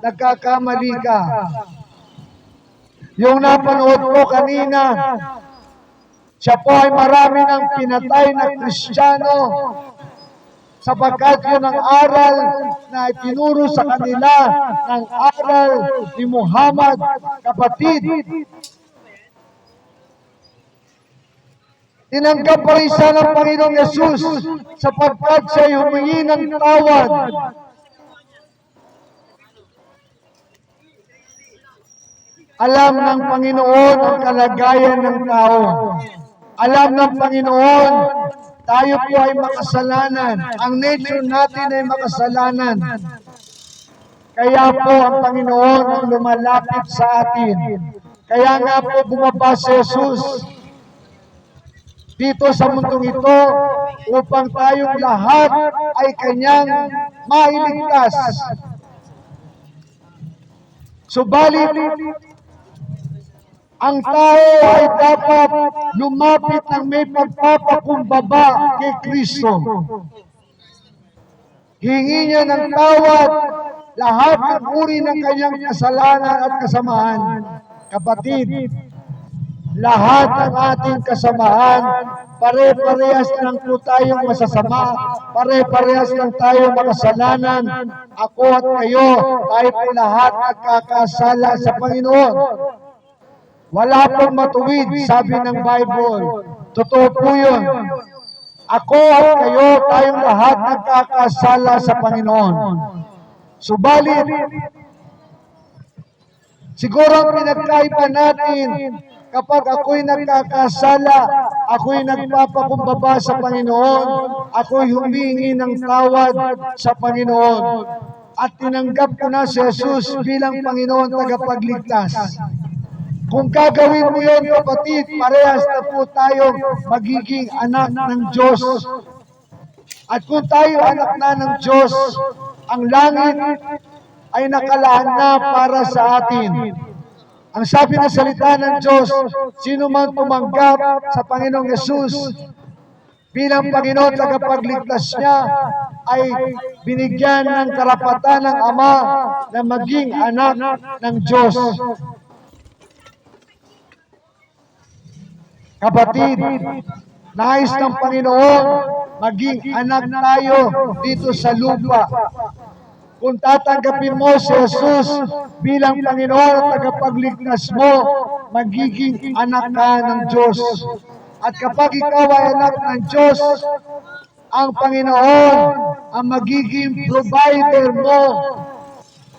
Nagkakamali ka. Yung napanood ko kanina, siya po ay marami ng pinatay na Kristiyano sapagkat yun ang aral na itinuro sa kanila ng aral ni Muhammad, kapatid. Tinanggap pa rin siya ng Panginoong Yesus sapagkat siya'y humingi ng tawad. Alam ng Panginoon ang kalagayan ng tao. Alam ng Panginoon, tayo po ay makasalanan. Ang nature natin ay makasalanan. Kaya po ang Panginoon ang lumalapit sa atin. Kaya nga po bumaba si Jesus dito sa mundong ito upang tayong lahat ay kanyang mailigtas. Subalit, ang tao ay dapat lumapit ng may pagpapakumbaba kay Kristo. Hingi niya ng tawad lahat ng uri ng kanyang kasalanan at kasamaan. Kapatid, lahat ng ating kasamaan, pare-parehas lang po tayong masasama, pare-parehas lang tayong makasalanan. Ako at kayo, tayo po lahat nagkakasala sa Panginoon. Wala pong matuwid, sabi ng Bible. Totoo po yun. Ako at kayo, tayong lahat nagkakasala sa Panginoon. Subalit, siguro ang pinagkaiba natin, kapag ako'y nagkakasala, ako'y nagpapakumbaba sa Panginoon, ako'y humingi ng tawad sa Panginoon, at tinanggap ko na si Jesus bilang Panginoon tagapagligtas. Kung gagawin mo yun, kapatid, parehas na po tayong magiging anak ng Diyos. At kung tayo anak na ng Diyos, ang langit ay nakalaan na para sa atin. Ang sabi ng salita ng Diyos, sino man tumanggap sa Panginoong Yesus bilang Panginoon tagapagligtas niya, ay binigyan ng karapatan ng Ama na maging anak ng Diyos. Kapatid, nais ng Panginoon maging anak tayo dito sa lupa. Kung tatanggapin mo si Jesus bilang Panginoon at tagapagligtas mo, magiging anak ka ng Diyos. At kapag ikaw ay anak ng Diyos, ang Panginoon ang magiging provider mo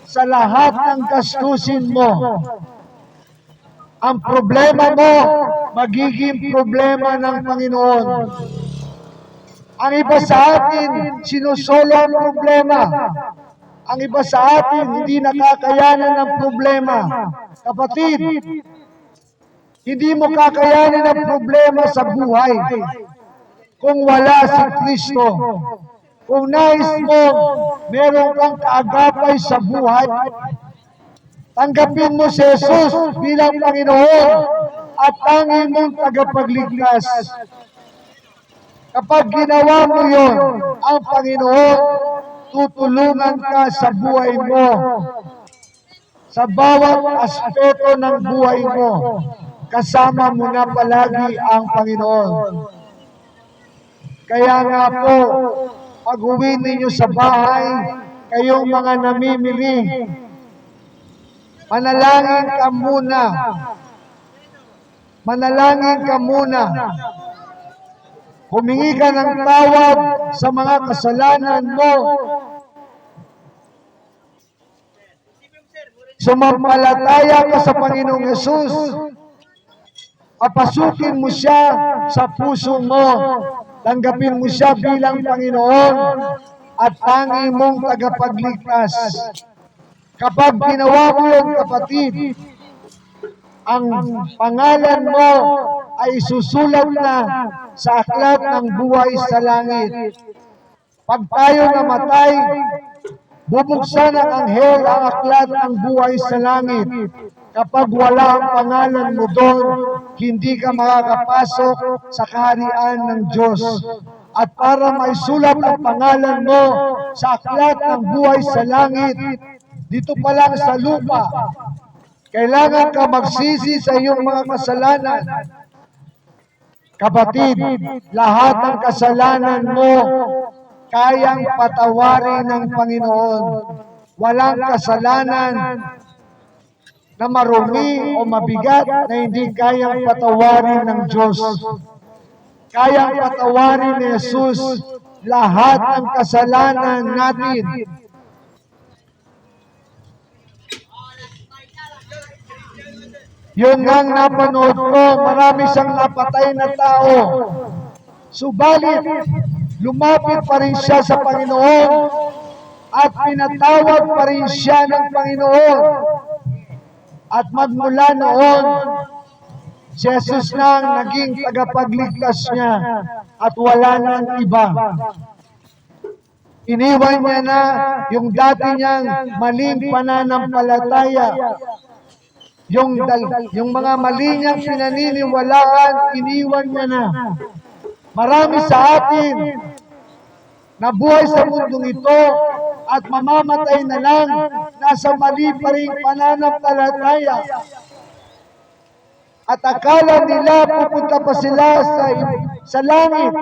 sa lahat ng gastusin mo. Ang problema mo, magiging problema ng Panginoon. Ang iba sa atin, sinusolo ang problema. Ang iba sa atin, hindi nakakayanan ng problema. Kapatid, hindi mo kakayanin ang problema sa buhay kung wala si Kristo. Kung nais mo, meron kang kaagapay sa buhay, tanggapin mo si Jesus bilang Panginoon at tanging mong tagapagligtas. Kapag ginawa mo yun, ang Panginoon tutulungan ka sa buhay mo, sa bawat aspeto ng buhay mo. Kasama mo na palagi ang Panginoon. Kaya nga po, pag-uwi ninyo sa bahay, kayong mga namimili, manalangin ka muna. Manalangin ka muna. Humingi ka ng tawad sa mga kasalanan mo. Sumampalataya ka sa Panginoong Yesus. Papasukin mo siya sa puso mo. Tanggapin mo siya bilang Panginoon at tanging mong tagapagligtas. Kapag ginawa mo yun, kapatid, ang pangalan mo ay susulat na sa aklat ng buhay sa langit. Pag tayo namatay, bubuksan ng anghel ang aklat ng buhay sa langit. Kapag wala ang pangalan mo doon, hindi ka makakapasok sa kaharian ng Diyos. At para maisulat ang pangalan mo sa aklat ng buhay sa langit, dito pa lang sa lupa, kailangan ka magsisi sa iyong mga kasalanan. Kapatid, lahat ng kasalanan mo, kayang patawarin ng Panginoon. Walang kasalanan na marumi o mabigat na hindi kayang patawarin ng Diyos. kayang patawarin ni Jesus lahat ng kasalanan natin. Yun ngang napanood ko, marami siyang napatay na tao. Subalit, lumapit pa rin siya sa Panginoon at pinatawag pa rin siya ng Panginoon. At magmula noon, si Jesus na ang naging tagapagligtas niya at wala nang iba. Iniwan niya na yung dati niyang maling pananampalataya. Yung mga mali niyang pinaniniwalaan, iniwan niya na. Marami sa atin na buhay sa mundong ito at mamamatay na lang, nasa mali pa rin pananampalataya. At akala nila pupunta pa sila sa langit,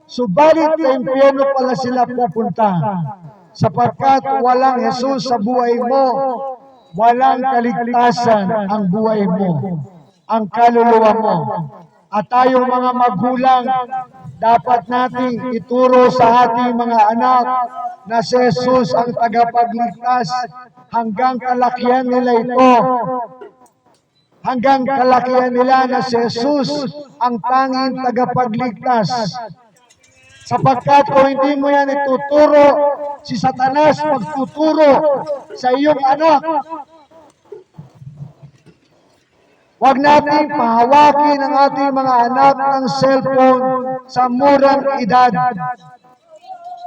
subalit sa impyerno pala sila pupunta. Sapagkat walang Jesus sa buhay mo, walang kaligtasan ang buhay mo, ang kaluluwa mo. At tayong mga magulang, dapat nating ituro sa ating mga anak na si Jesus ang tagapagligtas hanggang kalakihan nila ito. Hanggang kalakihan nila na si Jesus ang tanging tagapagligtas. Sapagkat kung hindi mo yan ituturo, si Satanas magtuturo sa iyong anak. Huwag natin pahawakin ang ating mga anak ng cellphone sa murang edad.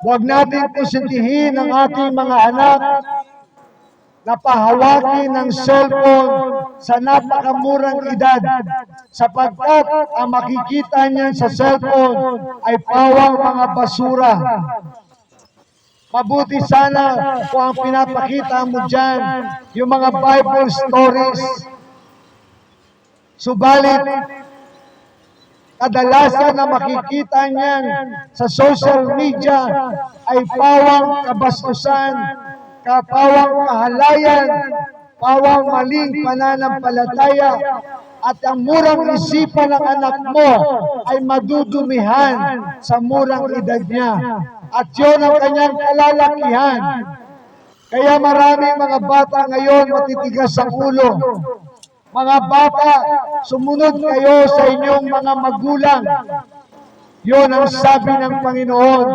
Huwag natin kusintihin ang ating mga anak na pahawakin ng cellphone sa napakamurang edad, sapagkat ang makikita niyan sa cellphone ay pawang mga basura. Mabuti sana kung ang pinapakita mo dyan yung mga Bible stories. Subalit, kadalasan na makikita niyan sa social media ay pawang kabastusan, pawang kahalayan, pawang maling pananampalataya, at ang murang isipan ng anak mo ay madudumihan sa murang edad niya. At yun ang kanyang kalalakihan. Kaya maraming mga bata ngayon matitigas ang ulo. Mga bata, sumunod kayo sa inyong mga magulang. Yun ang sabi ng Panginoon.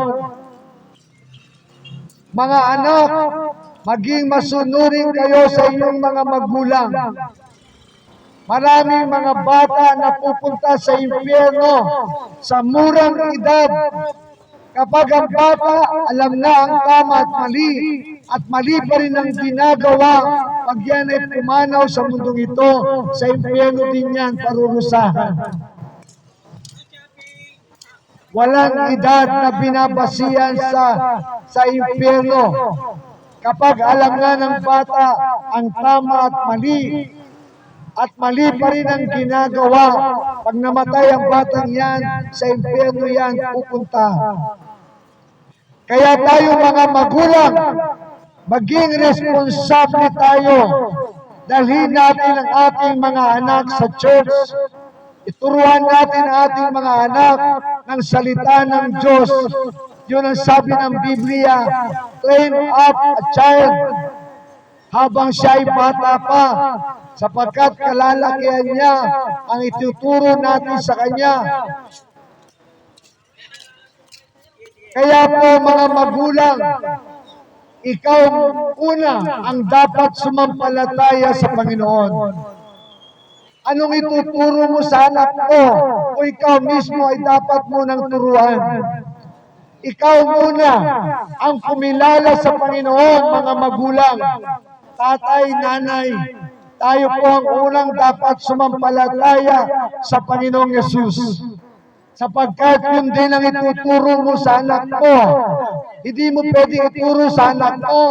Mga anak, maging masunurin kayo sa inyong mga magulang. Maraming mga bata na pupunta sa impyerno sa murang edad. Kapag ang bata alam na ang tama at mali pa rin ang ginagawa, pag yan ay pumanaw sa mundong ito, sa impyerno din yan parurusahan. Walang edad na binabasihan sa impyerno. Kapag alam na ng bata ang tama at mali pa rin ang ginagawa, pag namatay ang batang yan, sa impyerno yan pupunta. Kaya tayo mga magulang, maging responsable tayo. Dalhin natin ang ating mga anak sa church. Ituruan natin ang ating mga anak ng salita ng Diyos. Yun ang sabi ng Biblia, train up a child habang siya ay bata pa, sapagkat kalalakihan niya ang ituturo natin sa kanya. Kaya po mga magulang, ikaw una ang dapat sumampalataya sa Panginoon. Anong ituturo mo sa anak mo o ikaw mismo ay dapat munang turuan? Ikaw muna ang kumilala sa Panginoon, mga magulang, tatay, nanay. Tayo po ang unang dapat sumampalataya sa Panginoong Yesus. Sapagkat yun din ang ituturo mo sa anak mo. Hindi mo pwedeng ituro sa anak mo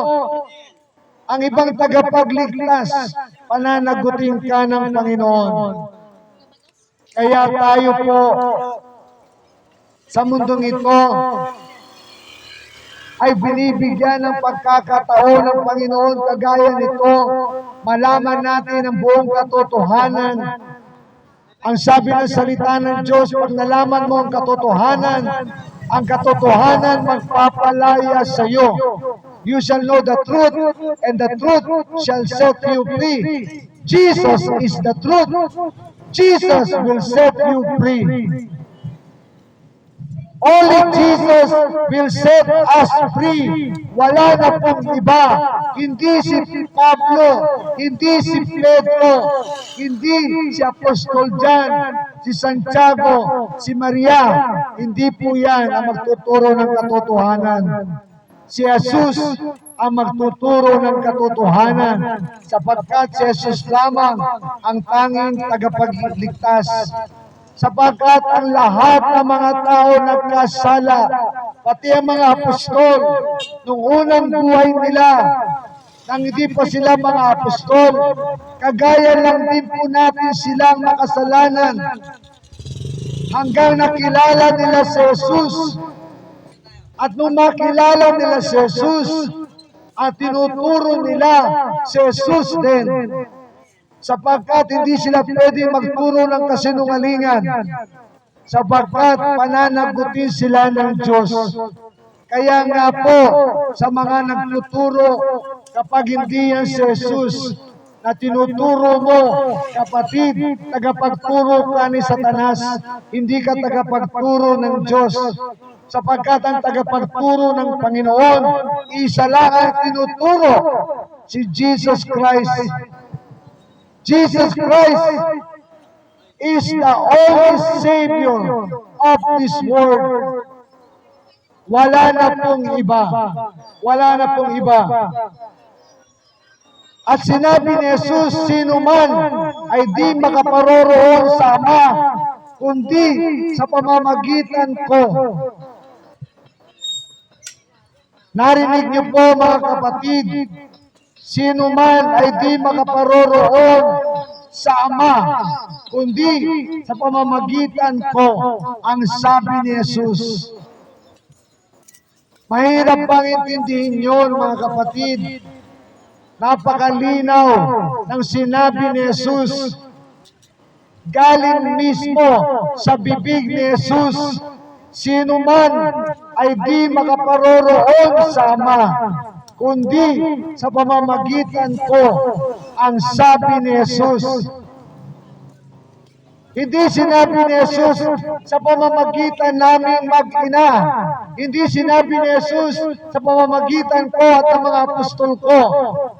ang ibang tagapagligtas, pananagutin ka ng Panginoon. Kaya tayo po sa mundong ito ay binibigyan ng pagkakataon ng Panginoon kagaya nito, malaman natin ang buong katotohanan Ang sabi ng salita ng Diyos, pag nalaman mo ang katotohanan magpapalaya sa iyo. You shall know the truth, and the truth shall set you free. Jesus is the truth. Jesus will set you free. Only Jesus will set us free. Wala na pong iba. Hindi si Pablo, hindi si Pedro, hindi si Apostol John, si Santiago, si Maria. Hindi po yan ang magtuturo ng katotohanan. Si Jesus ang magtuturo ng katotohanan sapagkat si Jesus lamang ang tanging tagapagligtas. Sapagkat ang lahat ng mga tao nagkasala, pati ang mga apostol, nung unang buhay nila, nang hindi pa sila mga apostol, kagaya lang din po natin silang makasalanan, hanggang nakilala nila si Jesus. At nung makilala nila si Jesus, at tinuturo nila si Jesus din, sapagkat hindi sila pwedeng magturo ng kasinungalingan, sapagkat pananagutin sila ng Diyos. Kaya nga po, sa mga nagtuturo, kapag hindi yan si Jesus, na tinuturo mo, kapatid, tagapagturo ka ni Satanas, hindi ka tagapagturo ng Diyos. Sapagkat ang tagapagturo ng Panginoon, isa lang ang tinuturo, si Jesus Christ. Jesus Christ is the only Savior of this world. Wala na pong iba. Wala na pong iba. At sinabi ni Jesus, sino man ay di makaparoroon sa Ama, kundi sa pamamagitan ko. Narinig niyo po mga kapatid, sino man ay di makaparoroon sa Ama, kundi sa pamamagitan ko, ang sabi ni Jesus. Mahirap bang intindihin yun mga kapatid? Napakalinaw ng sinabi ni Jesus. Galing mismo sa bibig ni Jesus, sino man ay di makaparoroon sa Ama, kundi sa pamamagitan ko, ang sabi ni Jesus. Hindi sinabi ni Jesus sa pamamagitan namin mag-ina. Hindi sinabi ni Jesus sa pamamagitan ko at ang mga apostol ko.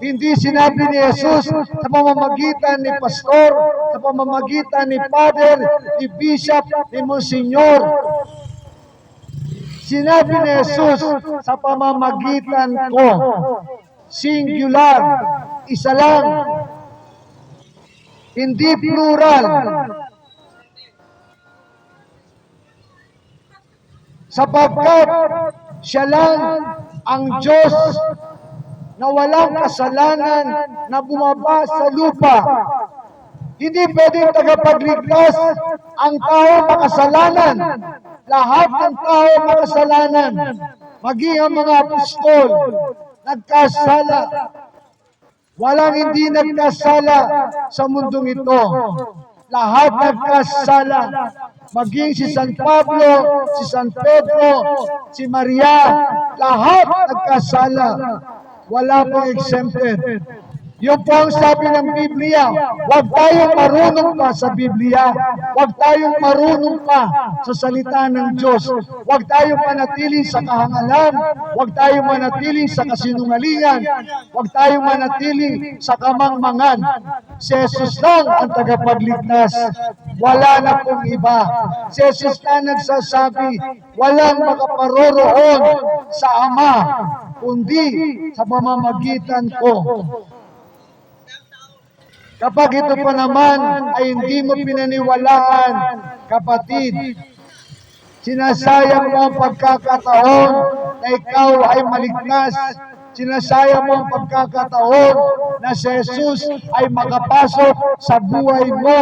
Hindi sinabi ni Jesus sa pamamagitan ni pastor, sa pamamagitan ni Father, ni Bishop, ni Monsignor. Sinabi ni Jesus sa pamamagitan ko. Singular, isa lang. Hindi plural. Sapagkat siya lang ang Diyos na walang kasalanan na bumaba sa lupa. Hindi pwedeng tagapagligtas ang tao makasalanan. Lahat ng tao makasalanan. Maging ang mga apostol, nagkasala. Walang hindi nagkasala sa mundong ito. Lahat nagkasala. Maging si San Pablo, si San Pedro, si Maria, lahat nagkasala. Wala pong exempted. Yung po ang sabi ng Biblia, huwag tayong marunong pa sa Biblia, huwag tayong marunong pa sa salita ng Diyos, huwag tayong manatili sa kahangalan, huwag tayong manatili sa kasinungalingan, huwag tayong manatili sa kamangmangan. Si Jesus lang ang tagapagligtas, wala na pong iba. Si Jesus na nagsasabi, walang makaparoroon sa Ama, kundi sa pamamagitan ko. Kapag ito pa naman ay hindi mo pinaniwalaan, kapatid, sinasayang mo ang pagkakataon na ikaw ay maligtas. Sinasayang mo ang pagkakataon na si Jesus ay makapasok sa buhay mo.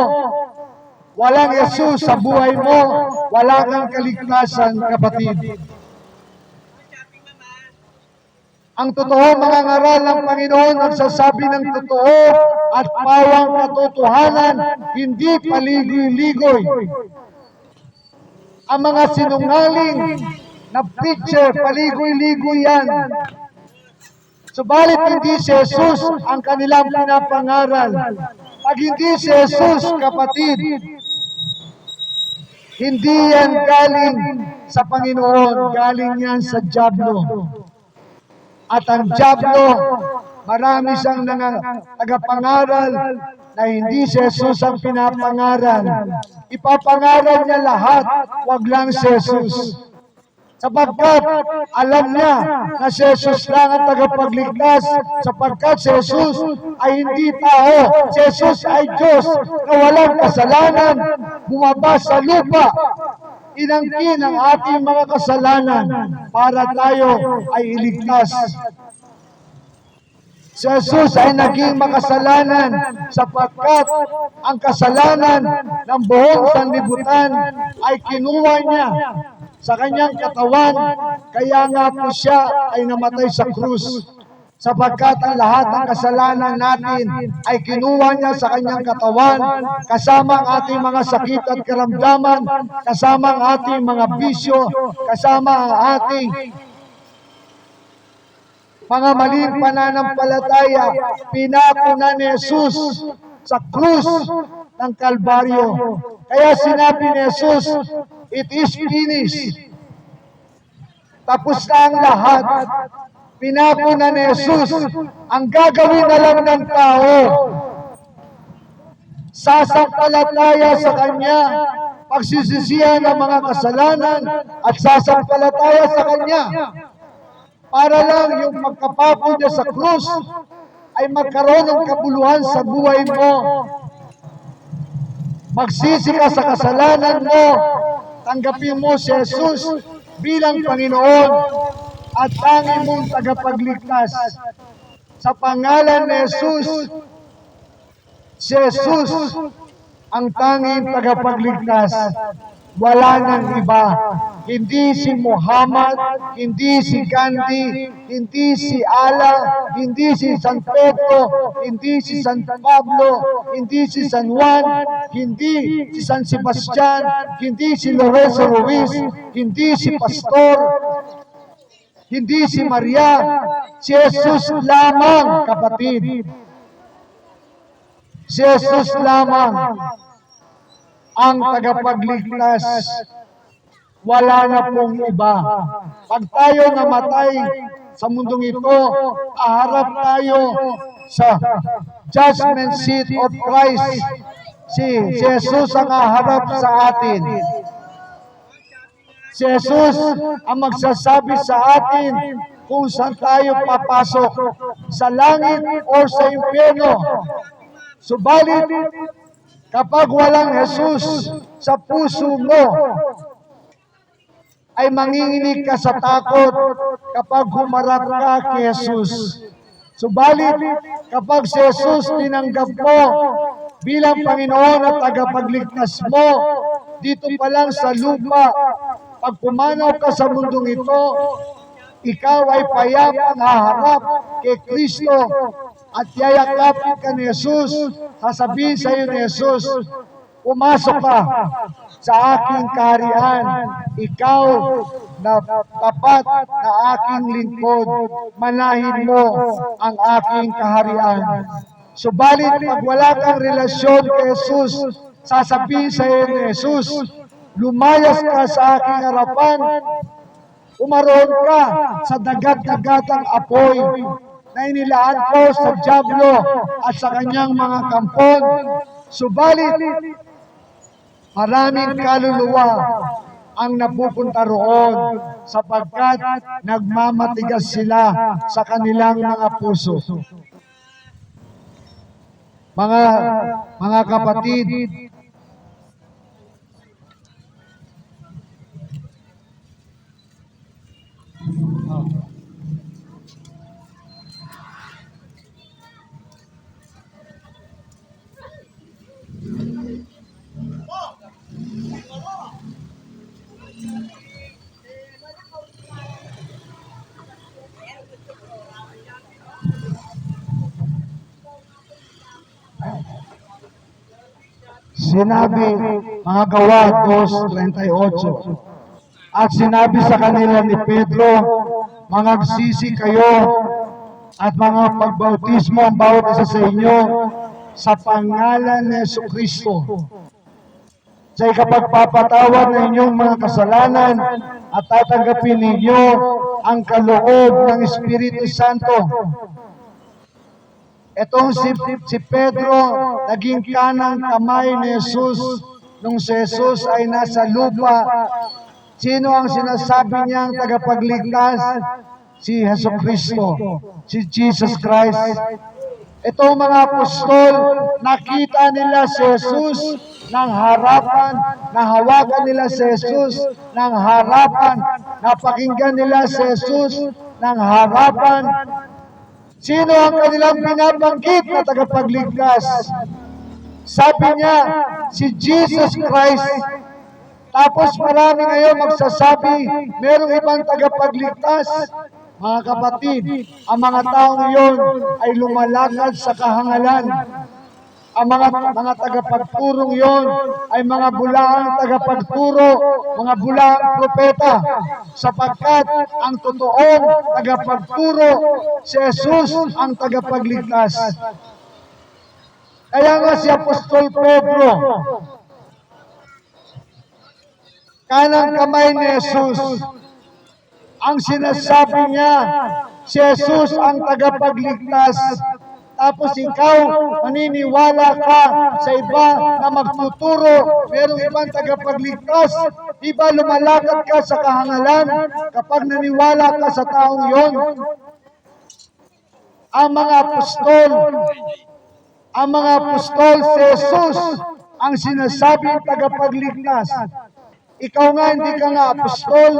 Walang Jesus sa buhay mo, wala kang kaligtasan, kapatid. Ang totoo mga ngaral ng Panginoon nagsasabi ng totoo at pawang katotohanan, hindi paligoy-ligoy. Ang mga sinungaling na preacher, paligoy-ligoy yan. Subalit hindi si Jesus ang kanilang pinapangaral. Pag hindi si Jesus, kapatid, hindi yan galing sa Panginoon, galing yan sa dyablo. At ang dyablo, marami siyang tagapangaral na hindi si Jesus ang pinapangaral. Ipapangaral niya lahat, wag lang si Jesus. Sapagkat alam niya na si Jesus lang ang tagapagligtas, sapagkat si Jesus ay hindi tao. Si Jesus ay Diyos na walang kasalanan, bumaba sa lupa, inangkin ang ating mga kasalanan para tayo ay iligtas. Si Jesus ay naging makasalanan sapagkat ang kasalanan ng buong sanlibutan ay kinuha niya sa kanyang katawan, kaya nga po siya ay namatay sa krus. Sapagkat ang lahat ng kasalanan natin ay kinuha niya sa kanyang katawan, kasama ang ating mga sakit at karamdaman, kasama ang ating mga bisyo, kasama ang ating mga maling pananampalataya, pinakunan ni Jesus sa krus ng Kalbaryo. Kaya sinabi ni Jesus, it is finished. Tapos na ang lahat. Pinakunan ni Jesus. Ang gagawin na lang ng tao, sasampalataya sa Kanya, pagsisisihan ng mga kasalanan, at sasampalataya sa Kanya. Para lang yung pagkapako niya sa krus ay magkaroon ng kabuluhan sa buhay mo. Magsisi ka sa kasalanan mo, tanggapin mo si Jesus bilang Panginoon at tanging mong tagapagligtas. Sa pangalan ni Jesus, si Jesus ang tanging tagapagligtas. Wala nang iba. Hindi si Muhammad, hindi si Gandhi, hindi si Allah, hindi si San Pedro, hindi si San Pablo, hindi si San Juan, hindi si San Sebastian, hindi si Lorenzo Ruiz, hindi si Pastor, hindi si Maria, si Jesus lamang, kapatid. Si Jesus lamang ang tagapagligtas. Wala na pong iba. Pag tayo namatay sa mundong ito, aharap tayo sa judgment seat of Christ. Si Jesus ang aharap sa atin. Si Jesus ang magsasabi sa atin kung saan tayo papasok, sa langit o sa impyerno. Subalit, kapag walang Jesus sa puso mo, ay manginginig ka sa takot kapag humarap ka kay Jesus. Subalit, kapag si Jesus tinanggap mo bilang Panginoon at tagapagligtas mo, dito pa lang sa lupa, pag pumanaw ka sa mundong ito, ikaw ay payapang haharap kay Kristo at yayakapin ka ni Jesus, sasabihin sa iyo ni Jesus, pumasok ka sa aking kaharian, ikaw na tapat na aking lingkod, manahin mo ang aking kaharian. Subalit pag wala kang relasyon kay Jesus, sasabihin sa iyo ni Jesus, lumayas ka sa aking harapan, umaroon ka sa dagat-dagatang apoy na inilaan ko sa dyablo at sa kanyang mga kampon. Subalit, maraming kaluluwa ang napupunta roon sapagkat nagmamatigas sila sa kanilang mga puso. Mga kapatid, Sinabi, mga Gawa 2:38. At sinabi sa kanila ni Pedro, mangagsisi kayo at mga pagbautismo ang bawat isa sa inyo sa pangalan ni Jesucristo sa ikapagpapatawad ng inyong mga kasalanan at tatanggapin ninyo ang kaloob ng Espiritu Santo. Itong si Pedro, naging kanang kamay ni Jesus nung si Jesus ay nasa lupa. Sino ang sinasabi niyang tagapagligtas? Si Jesucristo, si Jesus Christ. Itong mga apostol, nakita nila si Jesus ng harapan, nahawakan nila si Jesus ng harapan, napakinggan nila si Jesus ng harapan. Sino ang kanilang binabanggit na tagapagligtas? Sabi niya, si Jesus Christ. Tapos marami ngayon magsasabi, merong ibang tagapagligtas. Mga kapatid, ang mga taong iyon ay lumalakad sa kahangalan. Ang mga tagapagturong iyon ay mga bulaang tagapagturo, mga bulaang propeta, sapagkat ang totoong tagapagturo, si Jesus ang tagapagligtas. Kaya nga si Apostol Pedro, kanang kamay ni Jesus, ang sinasabi niya, si Jesus ang tagapagligtas. Tapos ikaw, maniniwala ka sa iba na magtuturo, merong ibang tagapagligtas. Di ba lumalakad ka sa kahangalan kapag naniwala ka sa taong yon? Ang mga apostol, si Jesus ang sinasabing tagapagligtas. Ikaw nga, hindi ka nga apostol,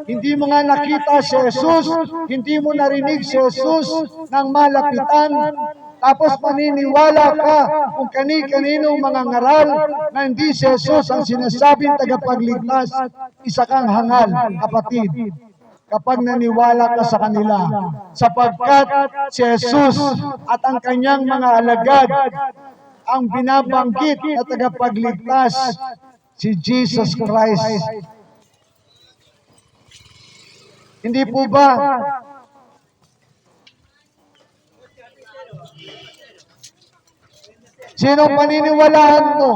hindi mo nga nakita si Jesus, hindi mo narinig si Jesus ng malapitan, tapos maniniwala ka kung kani-kaninong mga ngaral na hindi si Jesus ang sinasabing tagapagligtas. Isa kang hangal, kapatid, kapag naniwala ka sa kanila, sapagkat si Jesus at ang kanyang mga alagad ang binabanggit na tagapagligtas, si Jesus Christ. Hindi po ba? Sinong paniniwalaan mo?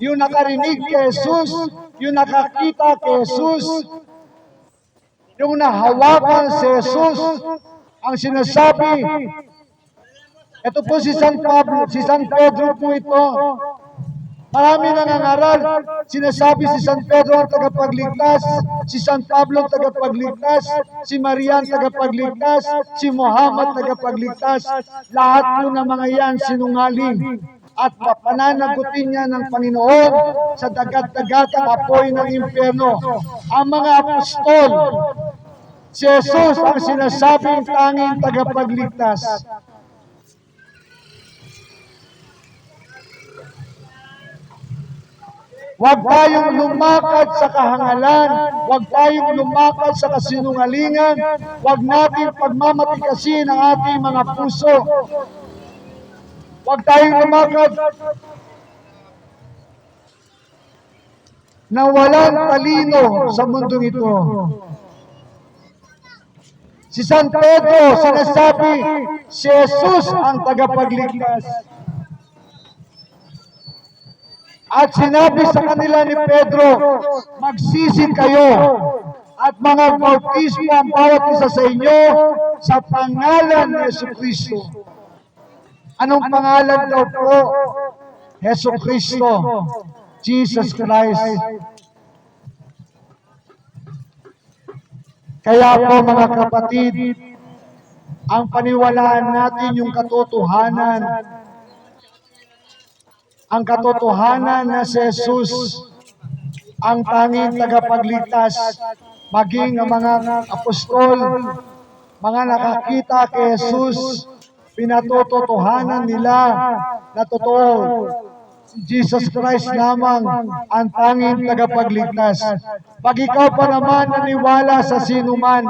Yung nakarinig kay Jesus, yung nakakita kay Jesus, yung nahawakan si Jesus, ang sinasabi, ito po si San Pablo, si San Pedro po ito. Marami nangangaral, sinasabi si San Pedro ang tagapagligtas, si San Pablo ang tagapagligtas, si Maria ang tagapagligtas, si Muhammad tagapagligtas. Lahat po ng mga yan sinungaling. At pananagutin niya ng Panginoon sa dagat-dagatang apoy ng impyerno. Ang mga apostol, si Jesus ang sinasabing tanging tagapagligtas. Huwag tayong lumakad sa kahangalan, huwag tayong lumakad sa kasinungalingan, huwag natin pagmamatikasin ang ating mga puso. Huwag tayong lumakad na walang talino sa mundong ito. Si San Pedro sinasabi, si Jesus ang tagapagligtas. At sinabi sa kanila ni Pedro, magsisi kayo at mga bautismo ang bawat isa sa inyo sa pangalan ni Jesucristo. Anong pangalan daw po? Jesucristo, Jesus Christ. Kaya po mga kapatid, ang paniwalaan natin yung katotohanan, ang katotohanan na si Jesus ang tanging tagapagligtas, maging ang mga apostol, mga nakakita kay Jesus, pinatotohanan nila na totoo, Jesus Christ lamang ang tanging tagapagligtas. Pag ikaw pa naman naniwala sa sinuman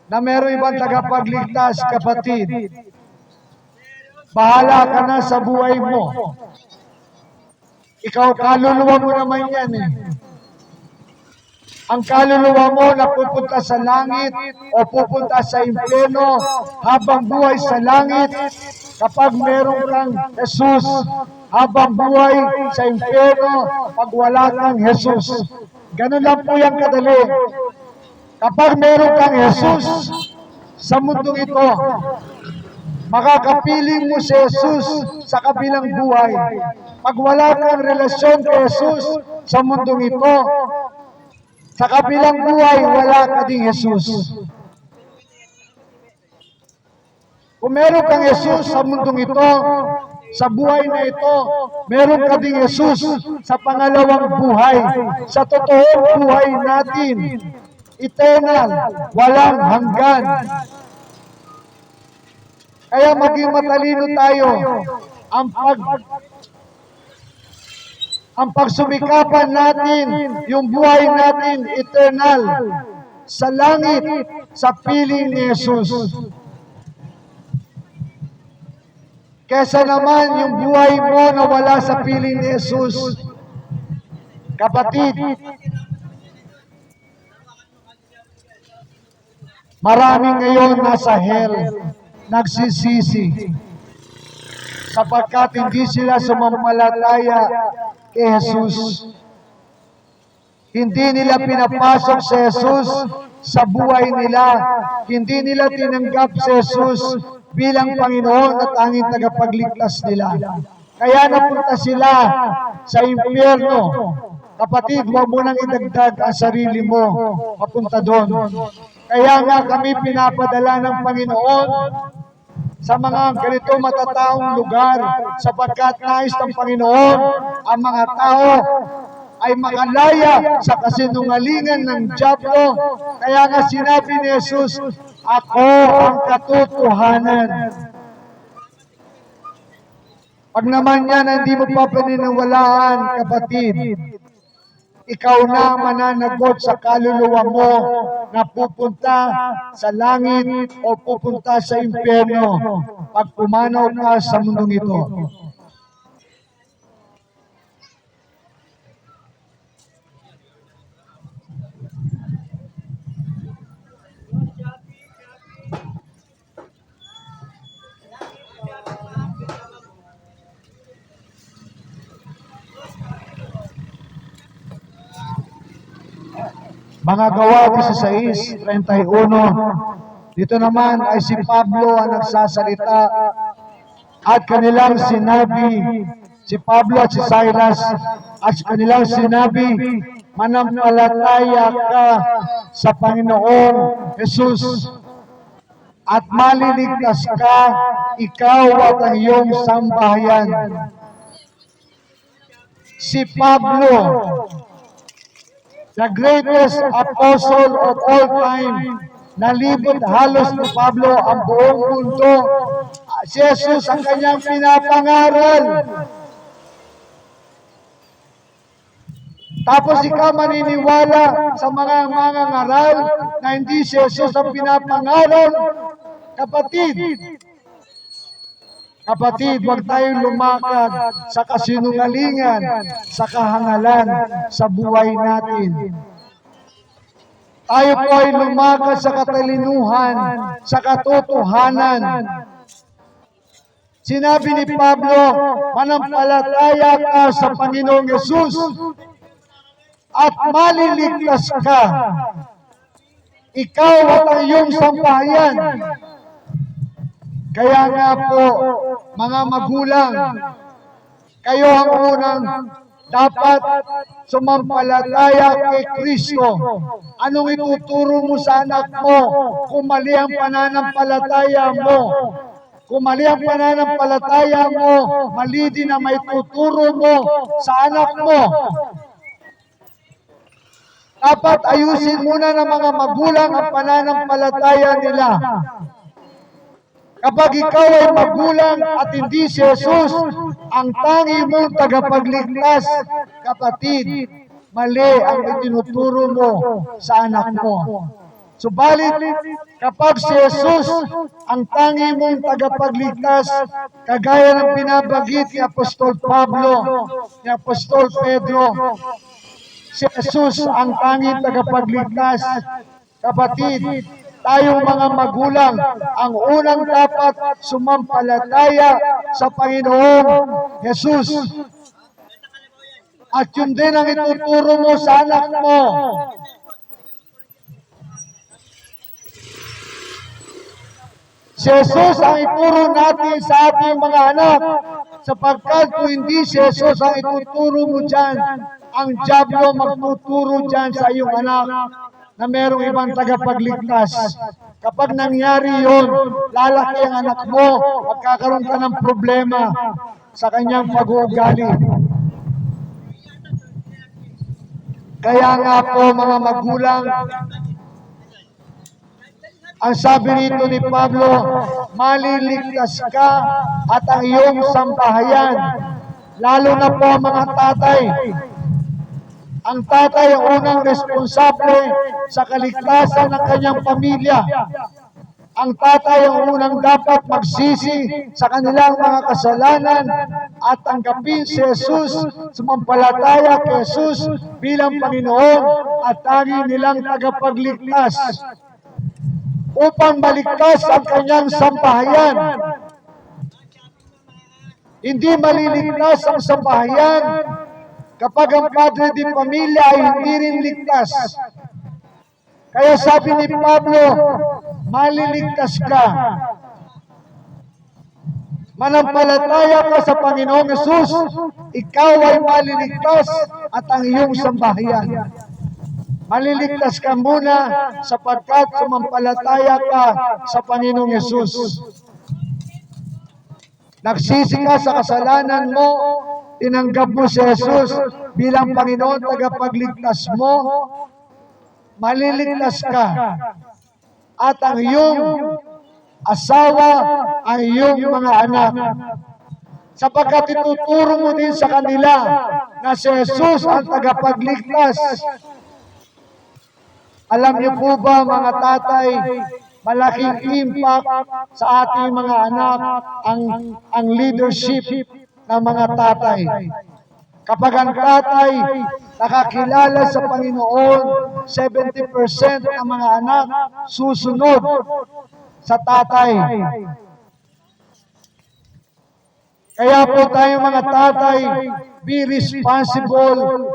na mayroong ibang tagapagligtas, kapatid, bahala ka na sa buhay mo. Ikaw, kaluluwa mo naman yan eh. Ang kaluluwa mo na pupunta sa langit o pupunta sa impyerno habang buhay sa langit kapag meron kang Jesus, habang buhay sa impyerno pag wala kang Jesus. Ganun lang po yan kadali. Kapag meron kang Jesus sa mundong ito, makakapiling mo si Jesus sa kabilang buhay. Pag wala kang relasyon kay Jesus sa mundong ito, sa kabilang buhay, wala ka ding Jesus. Kung meron kang Jesus sa mundong ito, sa buhay na ito, meron ka ding Jesus sa pangalawang buhay, sa totoong buhay natin, eternal, walang hanggan. Kaya maging matalino tayo ang pagsumikapan natin, yung buhay natin eternal sa langit, sa piling ni Jesus. Kesa naman yung buhay mo na wala sa piling ni Jesus. Kapatid, marami ngayon nasa hell, nagsisisi, sapagkat hindi sila sumampalataya kay Jesus. Hindi nila pinapasok si Jesus sa buhay nila. Hindi nila tinanggap si Jesus bilang Panginoon at tanging tagapagligtas nila. Kaya napunta sila sa impyerno. Kapatid, huwag mo nang idagdag ang sarili mo papunta doon. Kaya nga kami pinapadala ng Panginoon sa mga ganito matataong lugar sapagkat nais ng Panginoon ang mga tao ay makalaya sa kasinungalingan ng dyablo. Kaya nga sinabi ni Jesus, ako ang katotohanan. Pag naman yan hindi mo pa paniniwalaan, kapatid, ikaw na mananagot sa kaluluwa mo na pupunta sa langit o pupunta sa impyerno pag pumanaw ka sa mundong ito. Mga Gawa 16:31, dito naman ay si Pablo ang nagsasalita at kanilang sinabi, si Pablo at si Silas, at kanilang sinabi, manampalataya ka sa Panginoong Jesus at maliligtas ka, ikaw at ang iyong sambahayan. Si Pablo, the greatest apostle of all time, nalibot halos ni Pablo ang buong mundo. Si Jesus ang kanyang pinapangaral. Tapos ikaw maniniwala sa mga ngaral na hindi si Jesus ang pinapangaral. Kapatid, huwag tayong lumakad sa kasinungalingan, sa kahangalan, sa buhay natin. Tayo po ay lumakad sa katalinuhan, sa katotohanan. Sinabi ni Pablo, manampalataya ka sa Panginoong Jesus at maliligtas ka. Ikaw at ang iyong sambahayan. Kaya nga po, mga magulang, kayo ang unang dapat sumampalataya kay Kristo. Anong ituturo mo sa anak mo kung mali ang pananampalataya mo? Kung mali ang pananampalataya mo, mali din na may tuturo mo sa anak mo. Dapat ayusin muna ng mga magulang ang pananampalataya nila. Kapag ikaw ay magulang at hindi si Jesus ang tangi mong tagapagligtas, kapatid, mali ang itinuturo mo sa anak mo. Subalit, kapag si Jesus ang tangi mong tagapagligtas, kagaya ng binabagit ni Apostol Pablo, ni Apostol Pedro, si Jesus ang tanging tagapagligtas. Kapatid, tayong mga magulang, ang unang dapat sumampalataya sa Panginoong Jesus. At yun din ang ituturo mo sa anak mo. Si Jesus ang ituro natin sa ating mga anak, sapagkat kung hindi si Jesus ang ituturo mo dyan, ang dyablo magtuturo dyan sa iyong anak na merong ibang tagapagligtas. Kapag nangyari yun, lalaki ang anak mo, magkakaroon ka ng problema sa kanyang pag-uugali. Kaya nga po mga magulang, ang sabi nito ni Pablo, maliligtas ka at ang iyong sambahayan, lalo na po ang mga tatay. Ang tatay ang unang responsable sa kaligtasan ng kanyang pamilya. Ang tatay ang unang dapat magsisi sa kanilang mga kasalanan at tanggapin si Jesus, sumampalataya kay Jesus bilang Panginoon at tanging nilang tagapagligtas upang maligtas ang kanyang sambahayan. Hindi maliligtas ang sambahayan kapag ang padre di pamilya ay hindi rin ligtas. Kaya sabi ni Pablo, maliligtas ka. Manampalataya ka sa Panginoong Jesus, ikaw ay maliligtas at ang iyong sambahayan. Maliligtas ka muna sapagkat sumampalataya ka sa Panginoong Jesus. Nagsisi ka sa kasalanan mo, tinanggap mo si Jesus bilang Panginoon tagapagligtas mo, maliligtas ka. At ang iyong asawa, ang iyong mga anak. Sapagkat ituturo mo din sa kanila na si Jesus ang tagapagligtas. Alam niyo po ba mga tatay, malaking impact sa ating mga anak ang leadership ng mga tatay. Kapag ang tatay nakakilala sa Panginoon, 70% ng mga anak susunod sa tatay. Kaya po tayo mga tatay, be responsible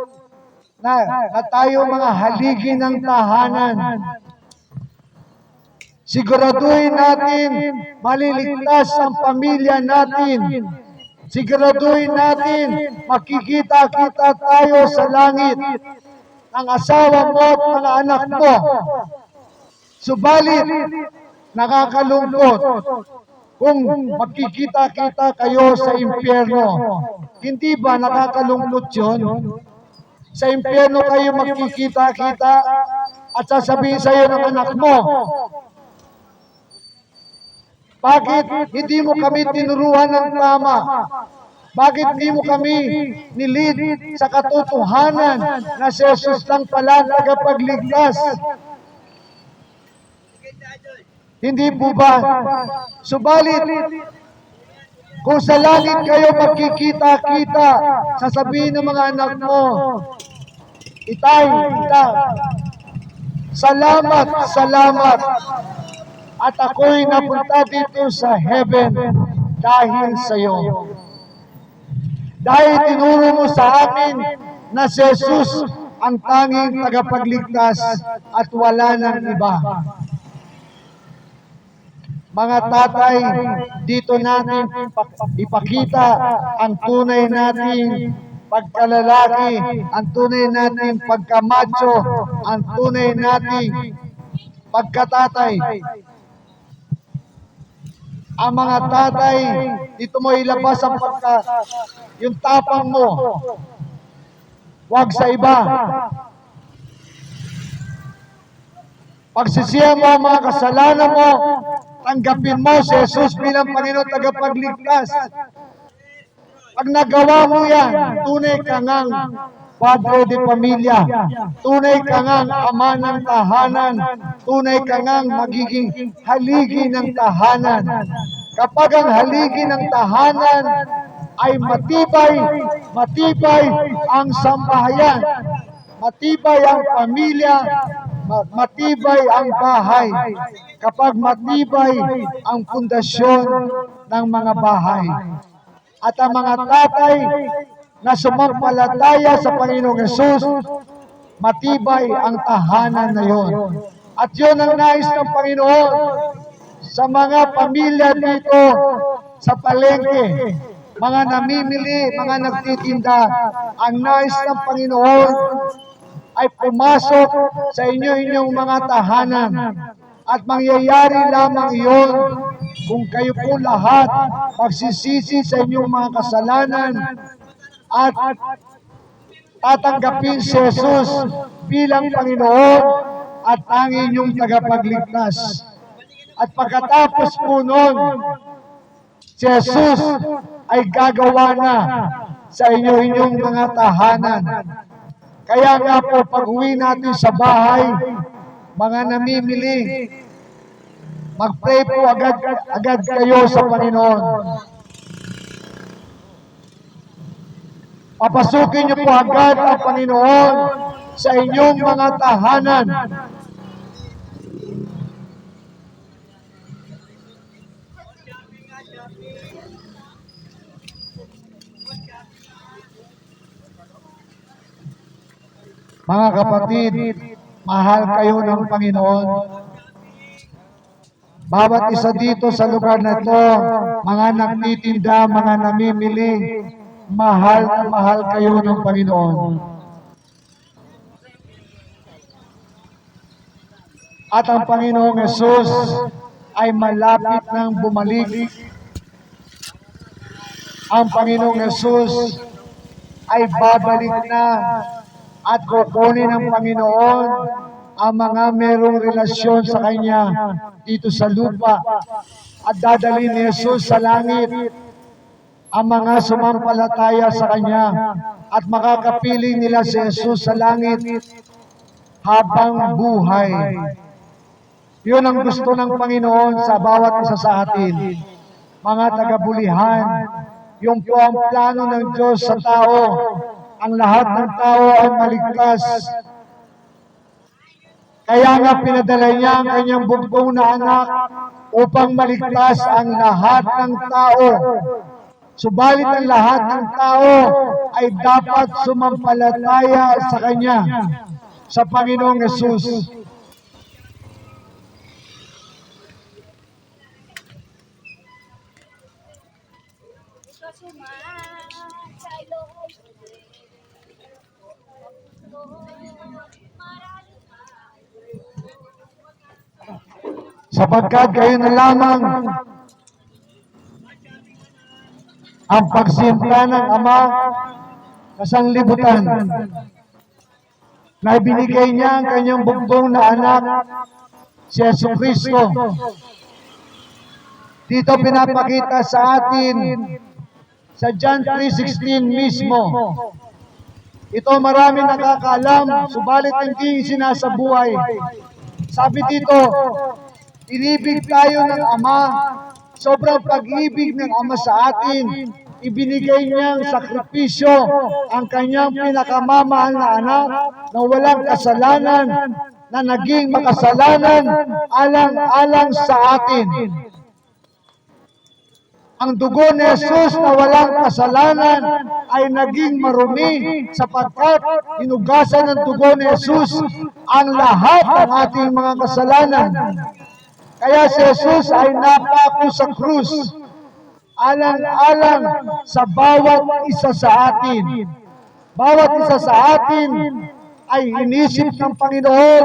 na tayo mga haligi ng tahanan. Siguraduhin natin maliligtas ang pamilya natin. Siguraduhin natin makikita-kita tayo sa langit ng asawa mo at mga anak mo. Subalit, nakakalungkot kung makikita-kita kayo sa impyerno. Hindi ba nakakalungkot yun? Sa impyerno kayo makikita-kita at sasabihin sa iyo ng anak mo, bakit hindi mo kami tinuruan ng tama? Bakit hindi mo kami nilid sa katotohanan na si Jesus lang pala tagapagligtas? Hindi po ba? Subalit, kung sa langit kayo magkikita-kita, sasabihin ng mga anak mo, Itay, salamat, salamat. At ako'y napunta dito sa heaven dahil sa iyo. Dahil tinuro mo sa amin na si Jesus ang tanging tagapagligtas at wala nang iba. Mga tatay, dito natin ipakita ang tunay nating pagkalalaki, ang tunay nating pagkamacho, ang tunay nating pagkatatay. Ang mga tatay, dito mo ilabas ang yung tapang mo. Huwag sa iba. Pagsisihan mo ang mga kasalanan mo, tanggapin mo si Jesus bilang Panginoon tagapagligtas. Pag nagawa mo yan, tunay ka ngang padre de pamilya, tunay ka ngang ama ng tahanan, tunay ka ngang magiging haligi ng tahanan. Kapag ang haligi ng tahanan ay matibay ang sambahayan, matibay ang pamilya, matibay ang bahay. Kapag matibay ang pundasyon ng mga bahay. At ang mga tatay na sumampalataya sa Panginoong Hesus, matibay ang tahanan na yon. At yun ang nais ng Panginoon sa mga pamilya dito sa palengke, mga namimili, mga nagtitinda. Ang nais ng Panginoon ay pumasok sa inyong mga tahanan. At mangyayari lamang iyon kung kayo po lahat magsisisi sa inyong mga kasalanan at tatanggapin si Jesus bilang Panginoon at tanging inyong tagapagligtas. At pagkatapos po nun, si Jesus ay gagawa na sa inyong mga tahanan. Kaya nga po, pag-uwi natin sa bahay, mga namimili, mag-pray po agad kayo sa Panginoon. Papasukin niyo po agad ang Panginoon sa inyong mga tahanan. Mga kapatid, mahal kayo ng Panginoon. Bawat isa dito sa lugar na ito, mga nagtitinda, mga namimili, mahal na mahal kayo ng Panginoon. At ang Panginoong Hesus ay malapit nang bumalik. Ang Panginoong Hesus ay babalik na at kukunin ng Panginoon ang mga merong relasyon sa Kanya dito sa lupa at dadalhin ni Jesus sa langit ang mga sumampalataya sa Kanya at makakapiling nila si Jesus sa langit habang buhay. Yun ang gusto ng Panginoon sa bawat isa sa atin. Mga tagabulihan, yung po ang plano ng Diyos sa tao. Ang lahat ng tao ay maligtas. Kaya nga pinadala niya ang kanyang bugtong na anak upang maligtas ang lahat ng tao. Subalit ang lahat ng tao ay dapat sumampalataya sa Kanya, sa Panginoong Hesus. Sapagkat kayo na lamang ang pagsinta ng Ama sa sanglibutan na ibinigay niya ang kanyang bugtong na anak, si Jesucristo. Dito pinapakita sa atin sa John 3:16 mismo. Ito marami nakakaalam, subalit hindi sinasabuhay. Sabi dito, inibig tayo ng Ama, sobrang pag-ibig ng Ama sa atin, ibinigay niyang sakripisyo ang kanyang pinakamamahal na anak na walang kasalanan, na naging makasalanan alang-alang sa atin. Ang dugo ni Jesus na walang kasalanan ay naging marumi sapagkat hinugasan ng dugo ni Jesus ang lahat ng ating mga kasalanan. Kaya si Jesus ay napako sa krus, alang-alang sa bawat isa sa atin. Bawat isa sa atin ay inisip ng Panginoon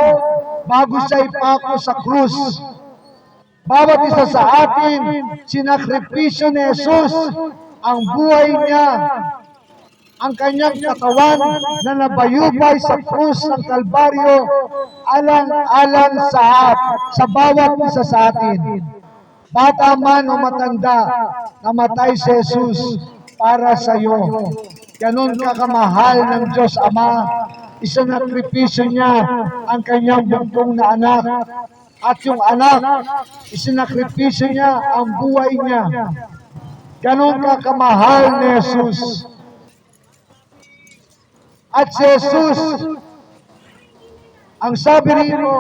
bago siya ipako sa krus. Bawat isa sa atin, sinakripisyo ni Jesus ang buhay niya, ang kanyang katawan na nabayubay sa krus ng Kalbaryo, alang-alang sa bawat isa sa atin. Bata man o matanda, namatay si Jesus para sa iyo. Ganon kakamahal ng Diyos Ama, isinakripisyo niya ang kanyang buktong na anak. At yung anak, isinakripisyo niya ang buhay niya. Ganon kakamahal ni Jesus. At si Jesus, ang sabi rito,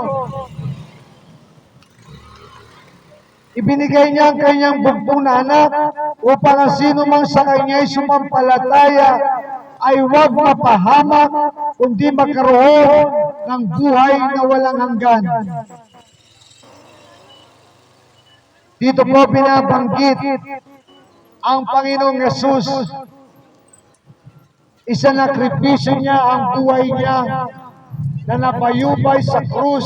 ibinigay niya ang kanyang buktong na anak upang ang sino mang sa kanya'y sumampalataya ay huwag mapahamak, kundi magkaroon ng buhay na walang hanggan. Dito po binabanggit ang Panginoong Yesus. Isinakripisyo niya ang buhay niya na napayubay sa krus,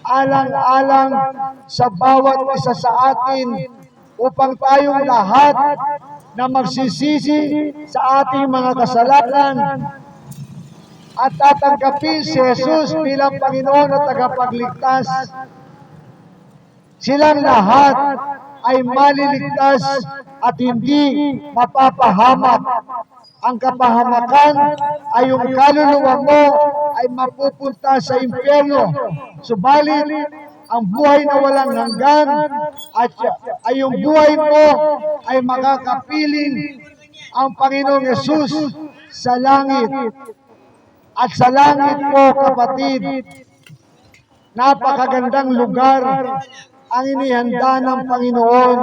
alang-alang sa bawat isa sa atin upang tayong lahat na magsisisi sa ating mga kasalanan at tatanggapin si Jesus bilang Panginoon at tagapagligtas. Silang lahat ay maliligtas at hindi mapapahamak. Ang kapahamakan ay yung kaluluwa mo ay mapupunta sa impyerno. Subalit, ang buhay na walang hanggan at ay yung buhay mo ay makakapiling ang Panginoong Yesus sa langit. At sa langit po, kapatid, napakagandang lugar ang inihanda ng Panginoon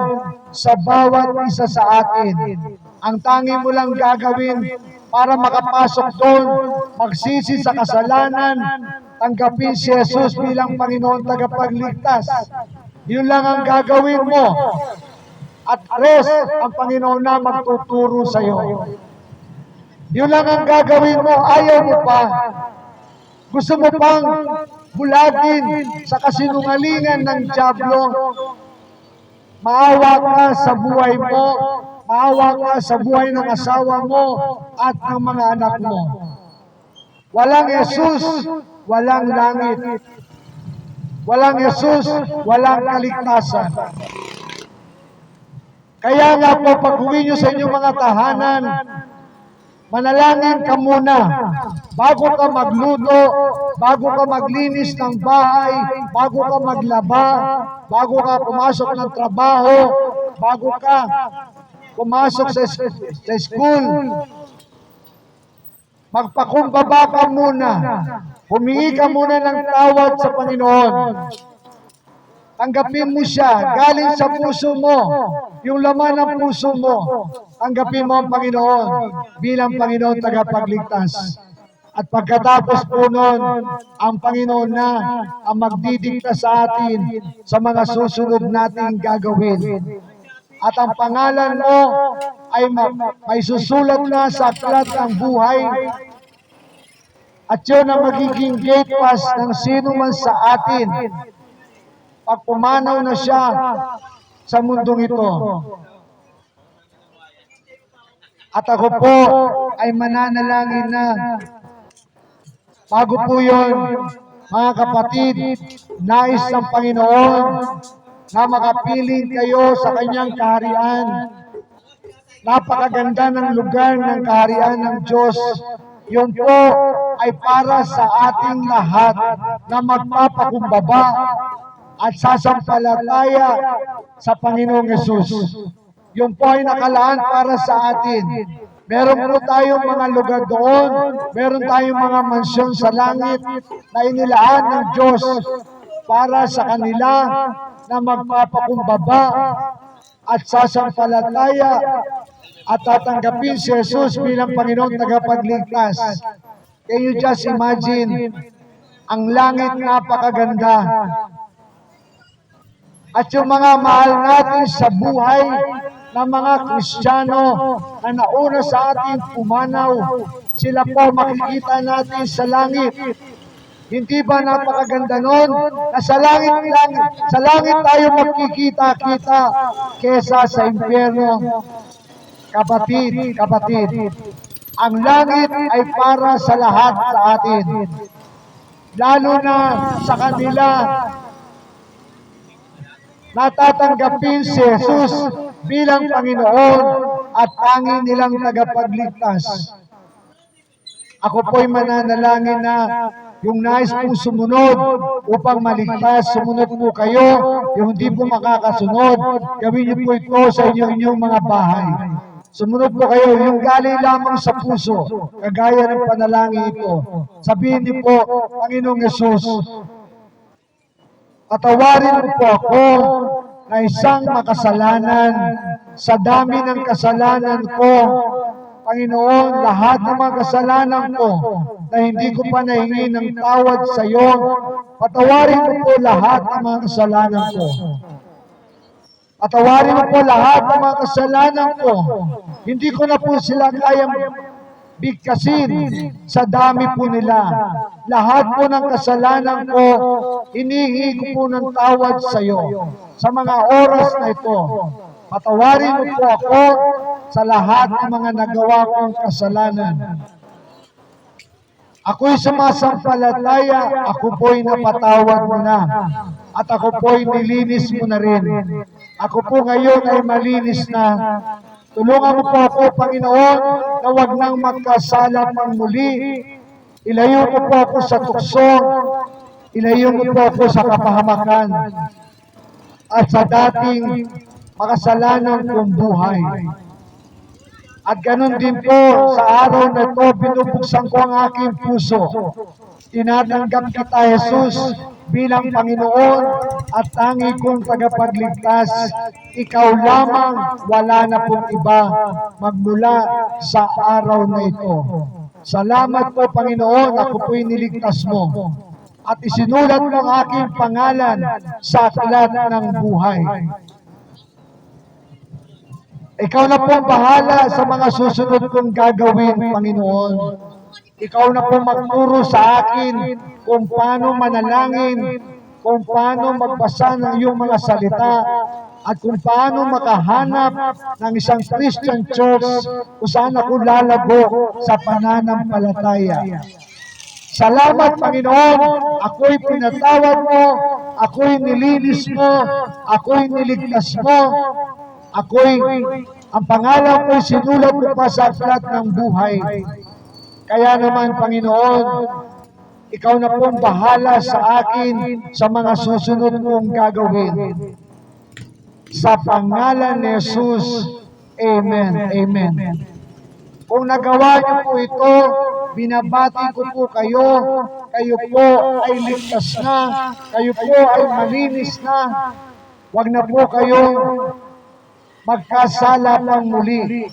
sa bawat isa sa atin. Ang tangi mo lang gagawin para makapasok doon, magsisi sa kasalanan, tanggapin si Jesus bilang Panginoon tagapagligtas. Yun lang ang gagawin mo. At rest, ang Panginoon na magtuturo sa iyo. Yun lang ang gagawin mo. Ayaw mo pa. Gusto mo pang bulagin sa kasinungalingan ng dyablo. Maawa ka sa buhay mo. Maawa ka sa buhay ng asawa mo at ng mga anak mo. Walang Jesus, walang langit. Walang Jesus, walang kaligtasan. Kaya nga po, pag-uwi nyo sa inyong mga tahanan, manalangin ka muna. Bago ka magluto, bago ka maglinis ng bahay, bago ka maglaba, bago ka pumasok ng trabaho, bago ka pumasok sa school, magpakumbaba ka muna. Humingi ka muna ng tawad sa Panginoon. Tanggapin mo siya, galing sa puso mo, yung laman ng puso mo. Tanggapin mo ang Panginoon bilang Panginoon tagapagligtas. At pagkatapos po nun, ang Panginoon na ang magdidikta sa atin sa mga susunod nating gagawin. At ang pangalan mo ay may susulat na sa aklat ng buhay. At yun ang magiging gate pass ng sino man sa atin pag pumanaw na siya sa mundong ito. At ako po ay mananalangin na bago po yun, mga kapatid, nais ng Panginoon na makapiling kayo sa kanyang kaharian. Napakaganda ng lugar ng kaharian ng Diyos. Yun po ay para sa ating lahat na magpapakumbaba at sasampalataya sa Panginoong Yesus. Yung po ay nakalaan para sa atin. Meron po tayong mga lugar doon, meron tayong mga mansyon sa langit na inilaan ng Diyos para sa kanila na magpapakumbaba at sasampalataya at tatanggapin si Jesus bilang Panginoong tagapagligtas. Can you just imagine? Ang langit napakaganda. At yung mga mahal natin sa buhay ng mga Kristiyano na nauna sa ating pumanaw, sila po makikita natin sa langit. Hindi ba napakaganda nun? Na sa langit tayo magkikita-kita kesa sa impyerno. Kapatid, ang langit ay para sa lahat sa atin. Lalo na sa kanila natatanggapin si Jesus bilang Panginoon at tangi nilang tagapagligtas. Ako po'y mananalangin na yung nais pong sumunod upang maligtas, sumunod po kayo. Yung hindi po makakasunod, gawin niyo po ito sa inyong mga bahay. Sumunod po kayo, yung galing lamang sa puso, kagaya ng panalangin ito. Sabihin niyo po, Panginoong Yesus, patawarin mo po ako na isang makasalanan. Sa dami ng kasalanan ko, Panginoon, lahat ng mga kasalanan ko na hindi ko pa nahingi ng tawad sa iyo, patawarin mo po lahat ng mga kasalanan ko. Patawarin mo po lahat ng mga kasalanan ko. Hindi ko na po sila kayang bigkasin sa dami po nila. Lahat po ng kasalanan ko, hinihingi ko po ng tawad sa iyo. Sa mga oras na ito, patawarin mo po ako sa lahat ng mga nagawa kong kasalanan. Ako'y sumasampalataya, ako po'y napatawad mo na, at ako po'y nilinis mo na rin. Ako po ngayon ay malinis na. Tulungan mo po ako, Panginoon, na huwag nang magkasala pang muli. Ilayo mo po ako sa tukso, ilayo mo po ako sa kapahamakan, at sa dating makasalanan kong buhay. At ganun din po, sa araw na ito, binubuksan ko ang aking puso. Tinatanggap kita, Jesus, bilang Panginoon at tangi kong tagapagligtas. Ikaw lamang, wala na pong iba magmula sa araw na ito. Salamat po, Panginoon, ako po'y niligtas mo. At isinulat mo ang aking pangalan sa aklat ng buhay. Ikaw na po ang bahala sa mga susunod kong gagawin, Panginoon. Ikaw na po magturo sa akin kung paano manalangin, kung paano magbasa ng iyong mga salita, at kung paano makahanap ng isang Christian church kung saan ako lalago sa pananampalataya. Salamat, Panginoon. Ako'y pinatawad mo, ako'y nilinis mo, ako'y niligtas mo, ang pangalan ko'y sinulat mo pa sa aklat ng buhay. Kaya naman, Panginoon, ikaw na pong bahala sa akin sa mga susunod kong gagawin. Sa pangalan ni Jesus, Amen. Amen. Kung nagawa niyo po ito, binabati ko po kayo. Kayo po ay ligtas na. Kayo po ay malinis na. Huwag na po kayong magkasala pang muli.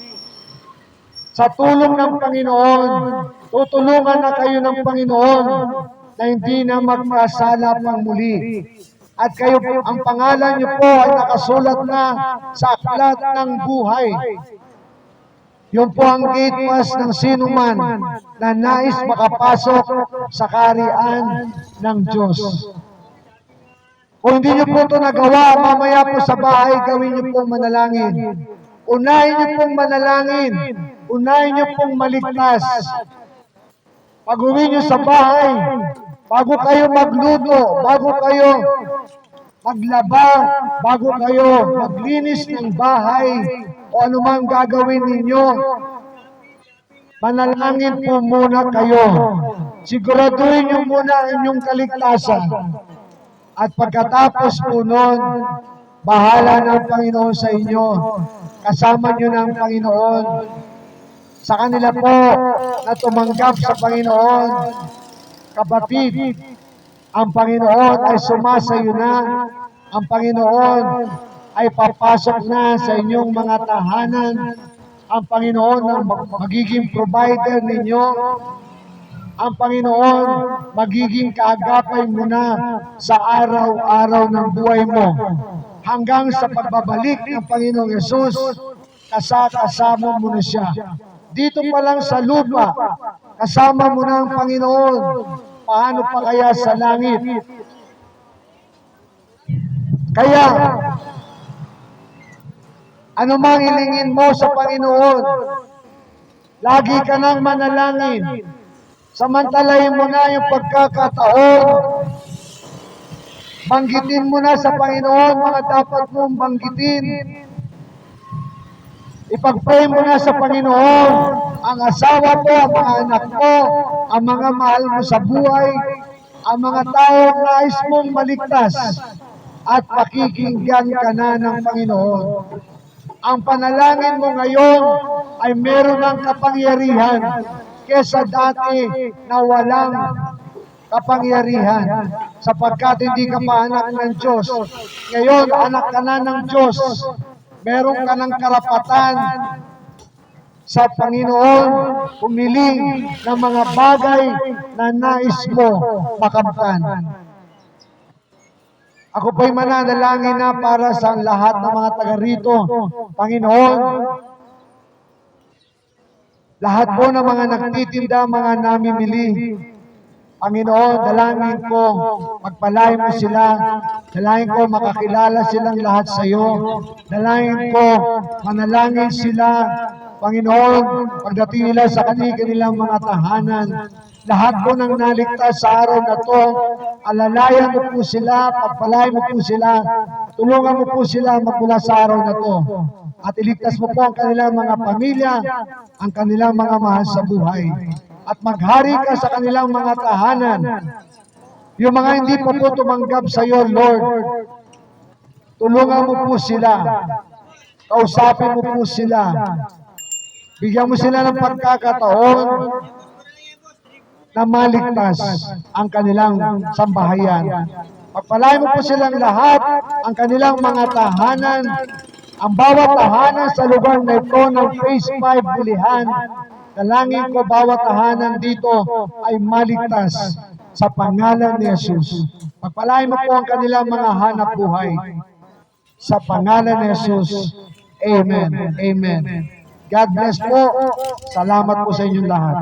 Sa tulong ng Panginoon, tutulungan na kayo ng Panginoon na hindi na magkasala pang muli. At kayo, ang pangalan niyo po ay nakasulat na sa aklat ng buhay. Yun po ang gate pass ng sinuman na nais makapasok sa kaharian ng Diyos. Kung hindi niyo po ito nagawa, mamaya po sa bahay, gawin niyo pong manalangin. Unahin niyo pong manalangin. Unahin niyo pong maligtas. Pag-uwi niyo sa bahay, bago kayo magluto, bago kayo maglaba, bago kayo maglinis ng bahay, o anumang gagawin ninyo, manalangin po muna kayo. Siguraduhin niyo muna ang inyong kaligtasan. At pagkatapos po nun, bahala ng Panginoon sa inyo. Kasama nyo ng Panginoon. Sa kanila po na tumanggap sa Panginoon, kapatid, ang Panginoon ay sumasayo na. Ang Panginoon ay papasok na sa inyong mga tahanan. Ang Panginoon ang magiging provider ninyo. Ang Panginoon magiging kaagapay mo na sa araw-araw ng buhay mo. Hanggang sa pagbabalik ng Panginoong Yesus, kasama mo na siya. Dito pa lang sa lupa, kasama mo na ang Panginoon. Paano pa kaya sa langit? Kaya, ano mang hilingin mo sa Panginoon, lagi ka nang manalangin. Samantalahin mo na yung pagkakataon. Banggitin mo na sa Panginoon mga dapat mong banggitin. Ipag-pray mo na sa Panginoon ang asawa mo, ang mga anak mo, ang mga mahal mo sa buhay, ang mga taong nais mong maligtas at pakikinggan ka na ng Panginoon. Ang panalangin mo ngayon ay meron ng kapangyarihan kesa dati na walang kapangyarihan sapagkat hindi ka pa anak ng Diyos. Ngayon, anak ka na ng Diyos. Meron ka ng karapatan sa Panginoon humiling ng mga bagay na nais mo makamtan. Ako po'y mananalangin na para sa lahat ng mga taga rito. Panginoon, lahat po ng mga nagtitinda, mga namimili, Panginoon, dalangin ko, magpalain mo sila. Dalangin ko, makakilala silang lahat sa iyo. Dalangin ko, manalangin sila. Panginoon, pagdating nila sa kanilang mga tahanan, lahat po ng naligtas sa araw na to, alalayan mo po sila, pagpalain mo po sila, tulungan mo po sila magmula sa araw na to. At iligtas mo po ang kanilang mga pamilya, ang kanilang mga mahal sa buhay. At maghari ka sa kanilang mga tahanan. Yung mga hindi pa po tumanggap sa iyo, Lord, tulungan mo po sila. Kausapin mo po sila. Bigyan mo sila ng pagkakataon na maligtas ang kanilang sambahayan. Pagpalain mo po silang lahat, ang kanilang mga tahanan, ang bawat tahanan sa lugar na ito ng Phase 5 Bulihan. Dalangin ko bawat tahanan dito ay maligtas sa pangalan ni Jesus. Pagpalain mo po ang kanilang mga hanap buhay. Sa pangalan ni Jesus. Amen. Amen. God bless po. Salamat po sa inyong lahat.